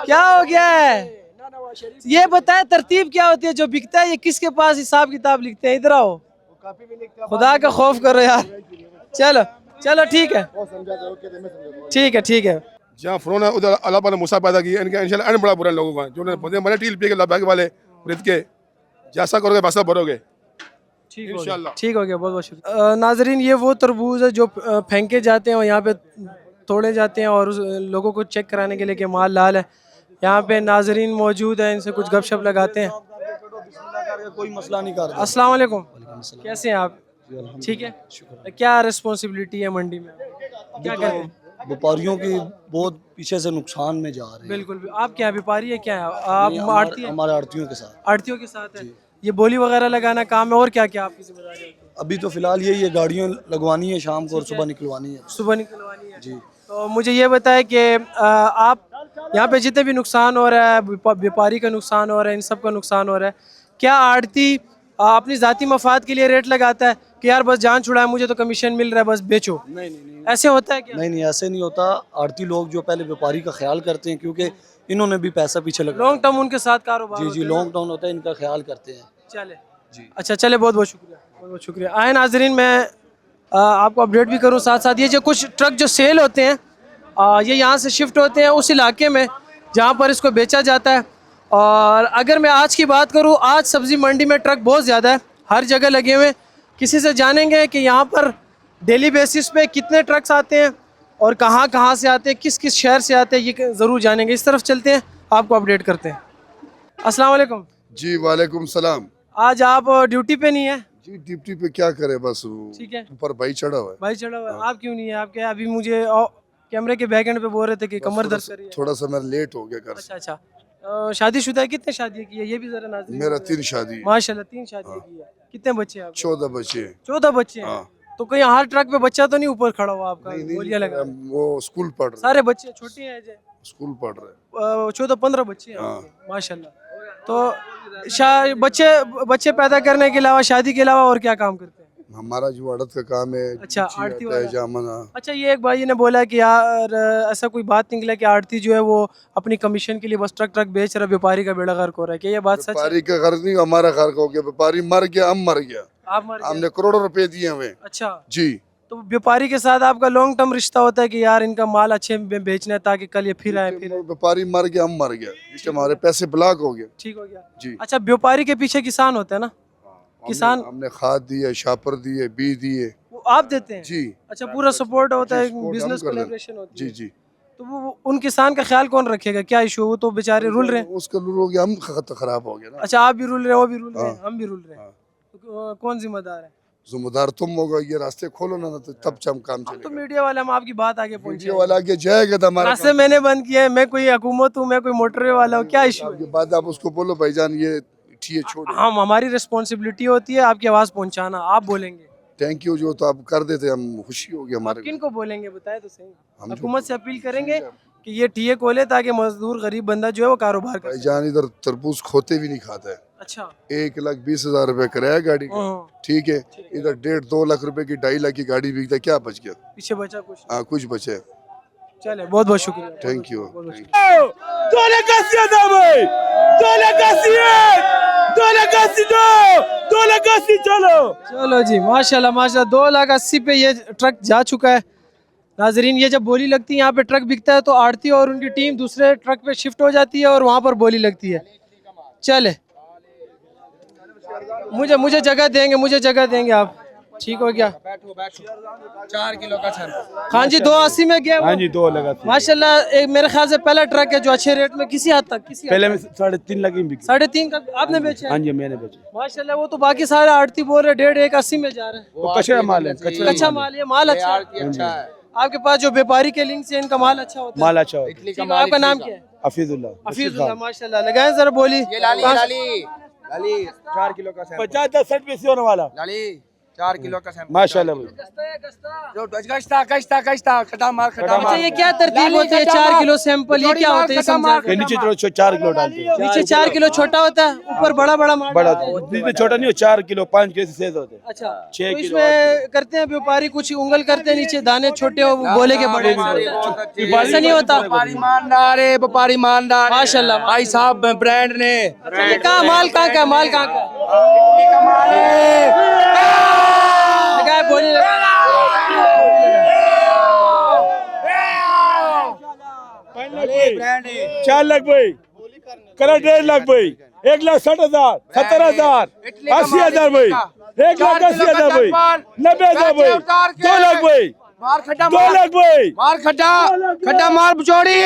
Speaker 1: क्या हो गया है? ये बताए तरतीब क्या होती है जो बिकता है, ये किसके पास हिसाब किताब लिखते हैं? इधर आओ, खुदा का खौफ करो यार। चलो, चलो ठीक है, ठीक है, ठीक है।
Speaker 3: जहाँ फिरौन है उधर अल्लाह पाक ने मूसा पैदा किया, इनका इंशाल्लाह एंड बड़ा बुरा लोगों का जो बंदे मरे टील पी के लाभाग वाले रिद के जैसा करोगे वैसा भरोगे
Speaker 1: ठीक हो गया,
Speaker 3: इंशाल्लाह।
Speaker 1: ठीक हो गया, बहुत बहुत शुक्रिया। नाजरीन, ये वो तरबूज है जो फेंके जाते हैं और यहाँ पे तोड़े जाते हैं और लोगों को चेक कराने के लिए कि माल लाल है। यहाँ पे नाजरीन मौजूद है, इनसे कुछ गपशप लगाते हैं।
Speaker 8: कोई मसला नहीं कर
Speaker 1: अस्सलाम वालेकुम, कैसे हैं आप? ठीक है, क्या रिस्पॉन्सिबिलिटी है मंडी में, क्या करते हैं?
Speaker 8: व्यापारियों की बहुत पीछे से नुकसान में जा रहे हैं।
Speaker 1: बिल्कुल, आप क्या व्यापारी है, क्या है आप? आड़ती है,
Speaker 8: हमारे आड़तियों के साथ
Speaker 1: आड़तियों के साथ है। ये बोली वगैरह लगाना काम है, और क्या क्या आपकी जिम्मेदारी है?
Speaker 8: अभी तो फिलहाल यही है, गाड़ियों लगवानी है शाम को और सुबह निकलवानी है।
Speaker 1: सुबह निकलवानी है जी। तो मुझे ये बताएं कि आप यहाँ पे जितने भी नुकसान हो रहा है, व्यापारी का नुकसान हो रहा है, इन सब का नुकसान हो रहा है, क्या आड़ती अपनी ज़ाती मफाद के लिए रेट लगाता है कि यार बस जान छुड़ाए, मुझे तो कमीशन मिल रहा है, बस बेचो?
Speaker 8: नहीं,
Speaker 1: ऐसे होता है क्या?
Speaker 8: नहीं, ऐसे नहीं होता। आड़ती लोग जो पहले व्यापारी का ख्याल करते हैं, क्योंकि इन्होंने भी पैसा पीछे लगा।
Speaker 1: लॉन्ग टर्म उनके साथ कारोबार
Speaker 8: जी
Speaker 1: होता
Speaker 8: जी,
Speaker 1: है।
Speaker 8: लॉन्ग टाउन होता है, इनका ख्याल करते हैं।
Speaker 1: चले जी, अच्छा चले, बहुत बहुत शुक्रिया, बहुत बहुत शुक्रिया। आए नाजरीन, मैं आपको अपडेट भी करूँ साथ साथ। ये जो कुछ ट्रक जो सेल होते हैं, ये यहाँ से शिफ्ट होते हैं उस इलाके में जहाँ पर इसको बेचा जाता है। और अगर मैं आज की बात करूँ, आज सब्ज़ी मंडी में ट्रक बहुत ज़्यादा है, हर जगह लगे हुए हैं। किसी से जानेंगे कि यहाँ पर डेली बेसिस पे कितने ट्रक्स आते हैं और कहाँ कहाँ से आते हैं, किस किस शहर से आते हैं, ये ज़रूर जानेंगे। इस तरफ चलते हैं, आपको अपडेट करते हैं। अस्सलाम वालेकुम
Speaker 3: जी वालेकुम सलाम।
Speaker 1: आज आप ड्यूटी पे नहीं है?
Speaker 3: जी ड्यूटी पे क्या करे, बस
Speaker 1: ठीक है,
Speaker 3: ऊपर भाई चढ़ा हुआ है।
Speaker 1: भाई चढ़ा हुआ है। आप क्यों नहीं है? आप क्या अभी मुझे कैमरे के बैक एंड पे बोल रहे थे कि कमर दर्द कर रही है?
Speaker 3: थोड़ा सा मैं लेट हो गया घर से।
Speaker 1: अच्छा अच्छा, शादीशुदा है? कितने शादी की है ये भी जरा नाज़रीन?
Speaker 3: मेरा 3 शादी है,
Speaker 1: माशाल्लाह, 3 शादी की है। कितने बच्चे हैं आपके?
Speaker 3: 14 बच्चे हैं।
Speaker 1: 14 बच्चे हैं।
Speaker 3: हाँ।
Speaker 1: तो कहीं हर ट्रक पे बच्चा तो नहीं ऊपर खड़ा हुआ आपका? गोलियां लगा?
Speaker 3: वो स्कूल पढ़ रहे,
Speaker 1: सारे बच्चे छोटे हैं जे?
Speaker 3: स्कूल पढ़ रहे।
Speaker 1: 14-15 बच्चे हैं
Speaker 3: हाँ।
Speaker 1: आपके, माशाल्लाह। तो बच्चे पैदा करने के अलावा, शादी के अलावा और क्या काम करते हैं?
Speaker 3: हमारा जो आड़त का काम है,
Speaker 1: अच्छा,
Speaker 3: गुच्छी
Speaker 1: आड़ती
Speaker 3: आता है,
Speaker 1: वाला।
Speaker 3: जामना।
Speaker 1: अच्छा, ये एक भाई ने बोला कि यार ऐसा कोई बात निकला कि आड़ती जो है वो अपनी कमीशन के लिए बस ट्रक बेच रहा है, व्यापारी का बेड़ा गर्क हो रहा है, क्या ये बात सच है?
Speaker 3: व्यापारी का गर्ज नहीं, हमारा गर्क हो गया। व्यापारी मर गया, हम मर गया।
Speaker 1: आप मर गए?
Speaker 3: हमने करोड़ों रुपए दिए हमें।
Speaker 1: अच्छा,
Speaker 3: जी
Speaker 1: तो व्यापारी के साथ आपका लॉन्ग टर्म रिश्ता होता है कि यार इनका माल अच्छे में बेचना है ताकि कल ये फिर आए फिर आए।
Speaker 3: व्यापारी मर गया, हम मर गया, इससे हमारे पैसे ब्लॉक हो गए।
Speaker 1: ठीक हो गया
Speaker 3: जी।
Speaker 1: अच्छा, व्यापारी के पीछे किसान होते हैं ना? किसान
Speaker 3: हमने खाद दिए, शापर दिए, बीज दिए।
Speaker 1: वो आप देते हैं?
Speaker 3: जी
Speaker 1: अच्छा, पूरा सपोर्ट होता है,
Speaker 3: support हम
Speaker 1: बिजनेस
Speaker 3: कर रहे हैं।
Speaker 1: कोलैबोरेशन होती
Speaker 3: जी
Speaker 1: है।
Speaker 3: जी।
Speaker 1: तो वो उन किसान का ख्याल कौन रखेगा? क्या इशू? वो तो बेचारे रुल रहे हैं।
Speaker 3: उसका लूर हो गया, हम खराब हो गया ना।
Speaker 1: अच्छा, आप भी रुल रहे हैं, वो भी रुल रहे हैं,
Speaker 3: हाँ।
Speaker 1: हम भी रुल रहे हैं।
Speaker 3: हाँ।
Speaker 1: तो कौन जिम्मेदार है?
Speaker 3: जिम्मेदार तुम होगा। ये रास्ते खोलो ना, तो तब हम काम
Speaker 1: तो
Speaker 3: चलेगा।
Speaker 1: मीडिया वाले हम आपकी बात आगे पहुंचे।
Speaker 3: मीडिया वाला आगे जाएगा तो हमारा
Speaker 1: रास्ते मैंने बंद किए हैं, मैं कोई हुकूमत हूँ, मैं कोई मोटरवे वाला हूँ, क्या इशू है?
Speaker 3: आपकी बात आप उसको बोलो भाईजान ये ठीक छोड़।
Speaker 1: हम, हमारी रिस्पॉन्सिबिलिटी होती है आपकी आवाज़ पहुंचाना। आप बोलेंगे
Speaker 3: थैंक यू जो तो आप कर देते, हम खुशी होगी हमारे।
Speaker 1: किन को बोलेंगे बताए तो सही।
Speaker 3: हम
Speaker 1: हुकूमत से अपील करेंगे कि ये टीए खोले ताकि मजदूर गरीब बंदा जो है वो कारोबार कर सके।
Speaker 3: भाईजान इधर तरबूज खोते भी नहीं खाता है।
Speaker 1: अच्छा,
Speaker 3: 1,20,000 रुपए किराया गाड़ी का,
Speaker 1: हाँ,
Speaker 3: ठीक है। इधर 1.5-2 लाख रुपए की 2.5 लाख की गाड़ी बिकता है, क्या बच गया?
Speaker 1: पीछे बचा कुछ?
Speaker 3: हाँ कुछ बचे।
Speaker 1: चले, बहुत बहुत शुक्रिया।
Speaker 3: Thank you.
Speaker 1: चलो जी, माशाल्लाह माशाल्लाह, 2,80,000 पे ये ट्रक जा चुका है। नाजरीन, ये जब बोली लगती है यहाँ पे ट्रक बिकता है तो आड़ती और उनकी टीम दूसरे ट्रक पे शिफ्ट हो जाती है और वहाँ पर बोली लगती है। चले, मुझे जगह देंगे, मुझे जगह देंगे आप? ठीक हो गया।
Speaker 10: 4 किलो का सर।
Speaker 1: हाँ जी, 280 में गया।
Speaker 10: हाँ जी, 2 लगा।
Speaker 1: माशाल्लाह, एक मेरे ख्याल से पहला ट्रक है जो अच्छे रेट में, किसी हद तक, किसी
Speaker 10: पहले में 3.5 लाख की बिकी।
Speaker 1: 3.5 का आपने बेचा है?
Speaker 10: हाँ जी, मैंने बेचे।
Speaker 1: माशाल्लाह, वो तो बाकी सारे आड़ती बोल रहे 1.5-1.80 में जा रहे हैं।
Speaker 10: वो कच्चा माल है,
Speaker 1: कच्चा माल, ये माल अच्छा है। आपके पास जो व्यापारी के लिंक से इनका माल अच्छा होता है?
Speaker 10: माल अच्छा होता है।
Speaker 1: ठीक है, आपका नाम क्या है?
Speaker 10: हफीजुल्लाह।
Speaker 1: हफीजुल्लाह, माशाल्लाह। लगाएं जरा बोली।
Speaker 10: 4 किलो का 50-60 पैसे होने वाला। 4 किलो का माशाल्लाह जो खटा माल
Speaker 1: अच्छा, ये क्या तरतीब होती है? 4 किलो सैंपल, ये क्या होता है? ये समझा
Speaker 10: के नीचे 4 किलो डालते हैं।
Speaker 1: नीचे 4 किलो छोटा होता है, ऊपर बड़ा बड़ा माल
Speaker 10: बड़ा
Speaker 1: डालते हैं।
Speaker 10: जितने छोटा नहीं हो, 4 किलो 5 किलो से सेज होते हैं।
Speaker 1: अच्छा,
Speaker 10: 6
Speaker 1: तो
Speaker 10: किलो
Speaker 1: इसमें करते हैं व्यापारी कुछ उंगल करते हैं, नीचे दाने छोटे हो बोले के बड़े, ऐसा नहीं होता?
Speaker 10: ईमानदार है, व्यापारी ईमानदार।
Speaker 1: माशाल्लाह,
Speaker 10: भाई साहब ब्रांड ने
Speaker 1: ये कहाँ माल कहाँ का? माल कहाँ का? लगाए बोली, लगाए।
Speaker 10: भाई, 4 लाख भाई, कलर 1.5 लाख भाई, 1,60,000, 70,000, 80,000 भाई, 1,80,000 भाई, 90,000 भाई, 2 लाख भाई,
Speaker 8: मार खड्डा
Speaker 10: 2 लाख भाई,
Speaker 8: मार खड्डा खड्डा मार बिचौड़ी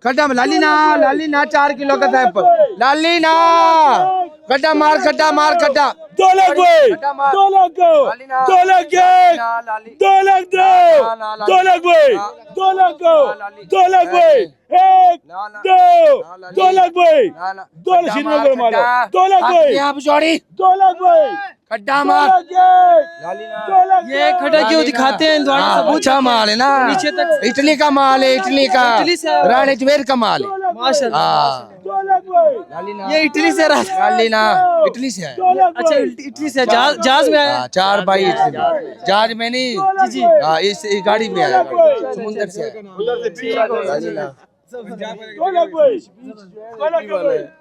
Speaker 8: खड्डा लाली ना 4 किलो का सैंपल लाली ना खड्डा मार
Speaker 10: 2 लाख भाई, 2 लाख को, 2 लाख 1, 2 लाख 2, 2 लाख भाई, 2 लाख को, 2 लाख भाई, 1, 2, 2 लाख भाई, 2 लाख में मारो, 2 लाख भाई,
Speaker 8: यहाँ बिचौड़ी
Speaker 10: 2 लाख भाई,
Speaker 8: खड्डा मार
Speaker 1: ये खड्डा क्यों दिखाते हैं इंदौर
Speaker 8: अच्छा माल है ना
Speaker 1: नीचे तक
Speaker 8: इटली का माल है इटली का
Speaker 1: इटली से आया।
Speaker 8: रानी जवेर का माल है
Speaker 1: माशाल्लाह ये इटली से रहा
Speaker 8: लाली ना इटली से है
Speaker 1: अच्छा इटली से जहाज में आया
Speaker 8: 4 भाई इटली में जहाज में नहीं
Speaker 1: जी
Speaker 8: हाँ इस गाड़ी में आया समुंदर से आया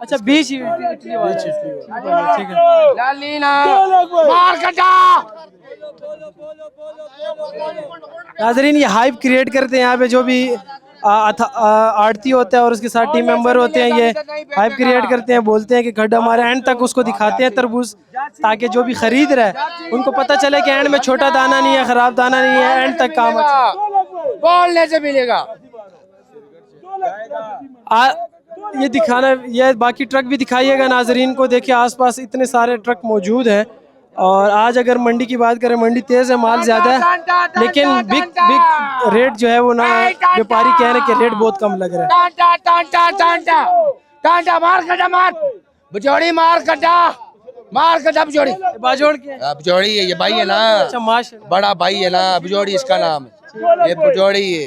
Speaker 1: अच्छा बीच इटली वाले ठीक है
Speaker 8: लाली ना मार कटा
Speaker 1: नाजरीन ये हाइप क्रिएट करते हैं यहाँ पे जो भी आड़ती होता है और उसके साथ टीम मेंबर होते हैं ये हाइप क्रिएट करते हैं बोलते हैं कि खड्डा हमारे एंड तक उसको दिखाते हैं तरबूज ताकि जो भी खरीद रहा है उनको पता चले कि एंड में छोटा दाना नहीं है खराब दाना नहीं है एंड तक काम
Speaker 8: बोलने से मिलेगा
Speaker 1: ये दिखाना ये बाकी ट्रक भी दिखाइएगा नाजरीन को देखिए आसपास इतने सारे ट्रक मौजूद हैं और आज अगर मंडी की बात करें मंडी तेज है माल ज्यादा है लेकिन बिग रेट जो है वो ना व्यापारी कह रहे हैं कि रेट बहुत कम लग रहा है
Speaker 8: टांटा मार कटा मार बिचौड़ी मार कटा बिचौड़ी
Speaker 1: बाजोड़ के
Speaker 8: बिचौड़ी है ये भाई है ना
Speaker 1: अच्छा माशाल्लाह
Speaker 8: बड़ा भाई है ना बिचौड़ी इसका नाम है ये बिचौड़ी है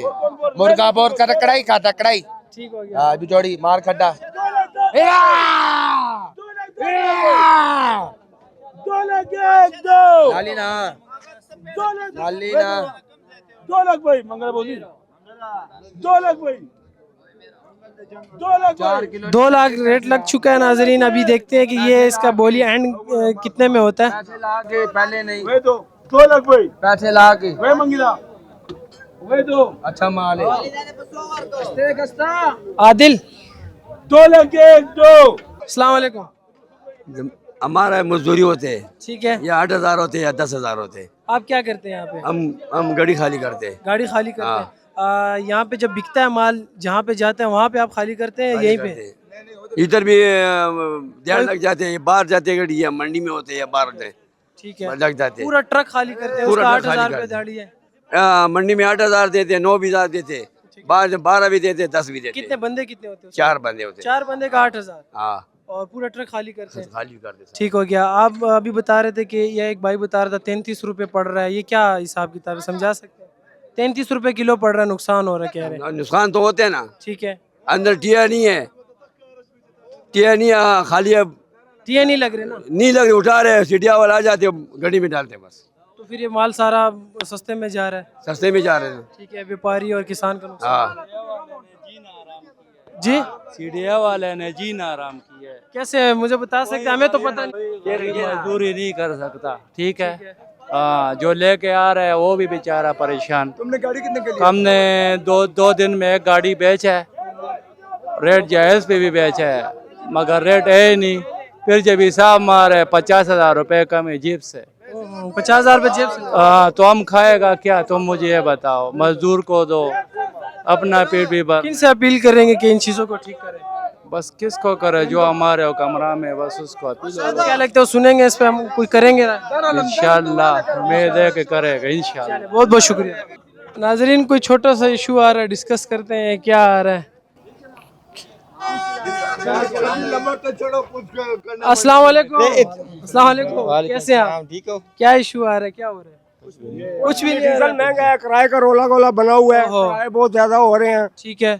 Speaker 8: मुर्गा बहुत कड़ाई खाता कड़ाई
Speaker 1: ठीक हो गया
Speaker 8: बिचौड़ी मार खड्डा लाली ना
Speaker 10: 2 लाख भाई मंगल बोली 2 लाख भाई 2 लाख
Speaker 8: 4 किलो
Speaker 1: 2 लाख रेट लग चुका है नाजरीन अभी देखते हैं कि ये इसका बोली एंड कितने में होता है
Speaker 8: पैसे ला के पहले नहीं
Speaker 10: वे 2 लाख भाई
Speaker 8: पैसे ला के
Speaker 10: वे मंगिला वे 2
Speaker 8: अच्छा माल है
Speaker 1: आदिल
Speaker 10: 2 लाख 1 2
Speaker 1: अस्सलाम वालेकुम
Speaker 11: हमारा मजदूरी होते हैं
Speaker 1: ठीक है
Speaker 11: या 8,000 होते हैं या 10,000 होते हैं
Speaker 1: आप क्या करते हैं यहाँ पे
Speaker 11: हम गाड़ी खाली करते हैं
Speaker 1: गाड़ी खाली करते हैं यहाँ पे जब बिकता है माल जहाँ पे जाते हैं वहाँ पे आप खाली करते हैं यहीं पे
Speaker 11: इधर भी ध्यान लग जाते हैं बाहर जाते हैं गाड़ी या मंडी में होते हैं या बाहर होते हैं
Speaker 1: ठीक है
Speaker 11: लग जाते हैं
Speaker 1: पूरा ट्रक खाली करते हैं
Speaker 11: पूरा
Speaker 1: उसका
Speaker 11: ट्रक खाली
Speaker 1: 8,000 रुपये
Speaker 11: करते हैं।
Speaker 1: दाढ़ी है
Speaker 11: मंडी में 8,000 देते 9 भी देते 12 भी देते 10 भी देते
Speaker 1: कितने बंदे कितने होते हैं
Speaker 11: 4 बंदे होते हैं
Speaker 1: 4 बंदे का 8,000
Speaker 11: हाँ
Speaker 1: और पूरा ट्रक खाली करते हैं
Speaker 11: खाली कर देते
Speaker 1: ठीक हो गया आप अभी बता रहे थे कि यह एक भाई बता रहा था 33 रुपए पड़ रहा है ये क्या हिसाब किताब है समझा सकते हैं 33 रुपए किलो पड़ रहा है नुकसान हो रहा है कह रहे हैं
Speaker 11: नुकसान तो होते हैं ना
Speaker 1: ठीक है
Speaker 11: अंदर टिया नहीं है टिया नहीं खाली अब
Speaker 1: टिया नहीं लग रहे ना
Speaker 11: नहीं लग रही उठा रहे सीटिया वाला आ जाते गाड़ी में डालते बस
Speaker 1: तो फिर ये माल सारा सस्ते में जा रहा है
Speaker 11: सस्ते में जा रहे हैं
Speaker 1: ठीक है व्यापारी और किसान का नुकसान
Speaker 11: हाँ
Speaker 1: जी
Speaker 12: सीढ़िया वाले ने जीना आराम किया है
Speaker 1: कैसे है मुझे बता सकते हैं हमें तो पता नहीं
Speaker 12: मजदूरी नहीं कर सकता ठीक है जो लेके आ रहा है वो भी बेचारा परेशान
Speaker 10: तुमने गाड़ी कितने के
Speaker 12: हमने दो दिन में एक गाड़ी बेचा है रेट जायज़ पे भी बेचा है मगर रेट है ही नहीं फिर जब हिसाब मारे 50,000 रुपए कम है जेब से
Speaker 1: 50,000 रुपए जेब से
Speaker 12: तो हम खाएगा क्या तुम मुझे ये बताओ मजदूर को दो अपना पेट भी भर
Speaker 1: किन से अपील करेंगे कि इन चीजों को ठीक करें
Speaker 12: बस किसको करे जो हमारे कमरा में बस उसको अपील
Speaker 1: क्या लगता है सुनेंगे इस पे हम कुछ करेंगे
Speaker 12: इंशाल्लाह उम्मीद है कि करेगा इंशाल्लाह
Speaker 1: बहुत बहुत शुक्रिया नाजरीन कोई छोटा सा इशू आ रहा है डिस्कस करते हैं क्या आ रहा है अस्सलाम वालेकुम अस्सलाम वालेकुम कैसे हैं आप
Speaker 10: ठीक हो
Speaker 1: क्या इशू आ रहा है क्या हो रहा है कुछ भी नहीं
Speaker 10: डीजल महंगा है किराए का रोला गोला बना हुआ है किराए बहुत ज्यादा हो रहे हैं
Speaker 1: ठीक है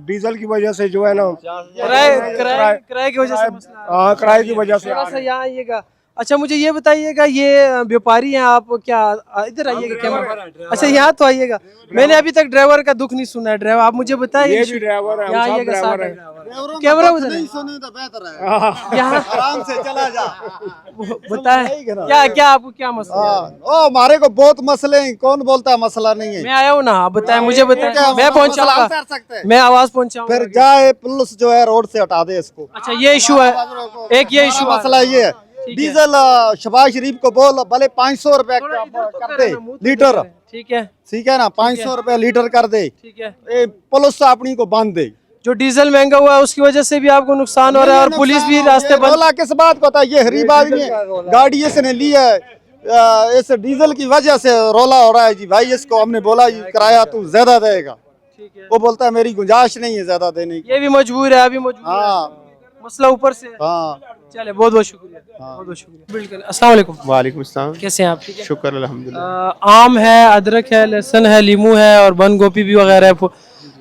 Speaker 10: डीजल की वजह से जो है ना
Speaker 1: किराए की वजह से मसला
Speaker 10: किराए की वजह से
Speaker 1: थोड़ा सा यहाँ आइएगा अच्छा मुझे ये बताइएगा, ये व्यापारी हैं आप क्या? इधर आइएगा कैमरा। अच्छा यहाँ तो आइएगा, मैंने अभी तक ड्राइवर का दुख नहीं सुना है। ड्राइवर आप मुझे बताइए,
Speaker 10: ये भी ड्राइवर है,
Speaker 1: यहाँ
Speaker 10: हम सब
Speaker 1: आइएगा,
Speaker 10: ड्राइवर
Speaker 1: साथ
Speaker 10: हैं।
Speaker 1: कैमरा उधर है।
Speaker 6: सुने तो बेहतर है,
Speaker 1: यहाँ
Speaker 6: आराम से चला जा।
Speaker 1: बताए क्या क्या आपको क्या मसला है?
Speaker 6: ओ हमारे को बहुत मसले हैं, कौन बोलता है मसला नहीं है?
Speaker 1: मैं आया हूँ ना, आप बताएं, मुझे बताएं, मैं पहुँचाऊंगा, मैं आवाज पहुँचाऊंगा।
Speaker 6: फिर जाए पुलिस जो है रोड से हटा दे इसको।
Speaker 1: अच्छा ये इशू है, एक ये इशू
Speaker 6: मसला ये है, डीजल शबाज शरीफ को बोल भले 500 रुपए कर दे लीटर,
Speaker 1: ठीक है,
Speaker 6: ठीक है ना, 500 रुपए लीटर कर दे,
Speaker 1: ठीक है।
Speaker 6: ये पुलिस अपनी को बांध दे।
Speaker 1: जो डीजल महंगा हुआ है उसकी वजह से भी आपको नुकसान हो रहा है और पुलिस भी रास्ते बंद।
Speaker 6: बोला किस बात को था, ये गरीब आदमी है, गाड़ी इसने ली है, इस डीजल की वजह से रोला हो रहा है जी भाई। इसको हमने बोला जी किराया तू ज्यादा देगा, वो बोलता है मेरी गुंजाइश नहीं है ज्यादा देने की।
Speaker 1: ये भी मजबूर है, अभी मजबूर है।
Speaker 6: हाँ
Speaker 1: मसला ऊपर से है।
Speaker 6: हाँ
Speaker 1: चले बहुत बहुत शुक्रिया, बहुत बहुत शुक्रिया। बिल्कुल। अस्सलाम वालेकुम।
Speaker 13: वालेकुम अस्सलाम।
Speaker 1: कैसे हैं आप? ठीक है,
Speaker 13: शुक्र अल्हम्दुलिल्लाह।
Speaker 1: आम है, अदरक है, लहसुन है, लीमू है और बंद गोभी भी वगैरह है।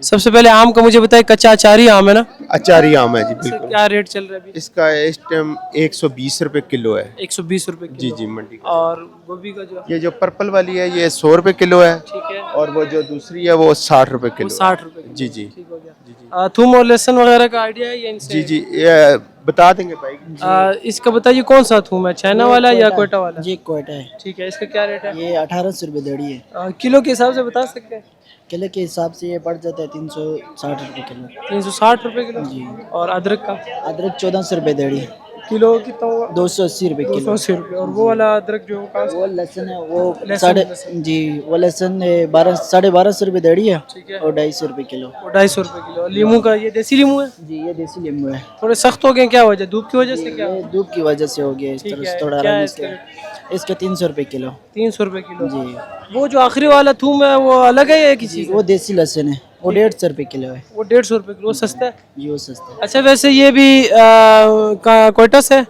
Speaker 1: सबसे पहले आम का मुझे बताइए, कच्चा अचारी आम है ना?
Speaker 13: अचारी आम है जी, बिल्कुल।
Speaker 1: क्या रेट चल रहा है अभी?
Speaker 13: इसका इस टाइम 120 रुपए किलो है।
Speaker 1: 120 रुपए
Speaker 13: जी जी मंडी का।
Speaker 1: और गोभी का जो
Speaker 13: ये जो पर्पल वाली है ये 100 रुपए किलो है,
Speaker 1: ठीक है,
Speaker 13: और वो जो दूसरी है वो 60 रुपए किलो।
Speaker 1: 60 रुपए।
Speaker 13: जी जी
Speaker 1: ठीक हो गया। थूम और लहसुन वगैरह का आइडिया है ये इनसे?
Speaker 13: जी जी, ये बता देंगे भाई।
Speaker 1: इसका बताइए कौन सा थूम है, चाइना वाला या कोयटा वाला?
Speaker 8: जी कोयटा है,
Speaker 1: ठीक है, इसका क्या रेट है?
Speaker 8: ये 1800 रुपये दड़ी है।
Speaker 1: किलो के हिसाब से बता सकते हैं?
Speaker 8: किलो के हिसाब से ये पड़ जाता है 360 रुपये किलो।
Speaker 1: 360 रुपए किलो जी। और अदरक का?
Speaker 8: अदरक 1400 रुपये दड़ी,
Speaker 1: किलो कितना हुआ?
Speaker 8: 280 रुपये किलो।
Speaker 1: 280 रुपए। और वो वाला अदरक जो
Speaker 8: वो लहसुन है वो
Speaker 1: लहसुन,
Speaker 8: जी वो लहसुन 1250 रुपये दड़ी है,
Speaker 1: ठीक है,
Speaker 8: और 250 रुपये किलो।
Speaker 1: 250 रुपए किलो। लीमू का, ये देसी लीमू है?
Speaker 8: जी ये देसी नींबू है।
Speaker 1: थोड़े सख्त हो गए, क्या वजह? धूप की वजह से क्या?
Speaker 8: ये धूप की वजह से हो गया इस
Speaker 1: ठीक
Speaker 8: तरह
Speaker 1: है,
Speaker 8: से थोड़ा
Speaker 1: क्या है
Speaker 8: रंग
Speaker 1: इसका?
Speaker 8: इसके 300 रुपये किलो।
Speaker 1: 300 रुपए किलो
Speaker 8: जी।
Speaker 1: वो जो आखिरी वाला थूम है वो अलग है या किसी?
Speaker 8: वो देसी लहसुन है, वो 150 रुपये किलो है।
Speaker 1: वो 150 रुपए किलो, सस्ता है।
Speaker 8: जी वो सस्ता है।
Speaker 1: अच्छा वैसे ये भी कोयटा से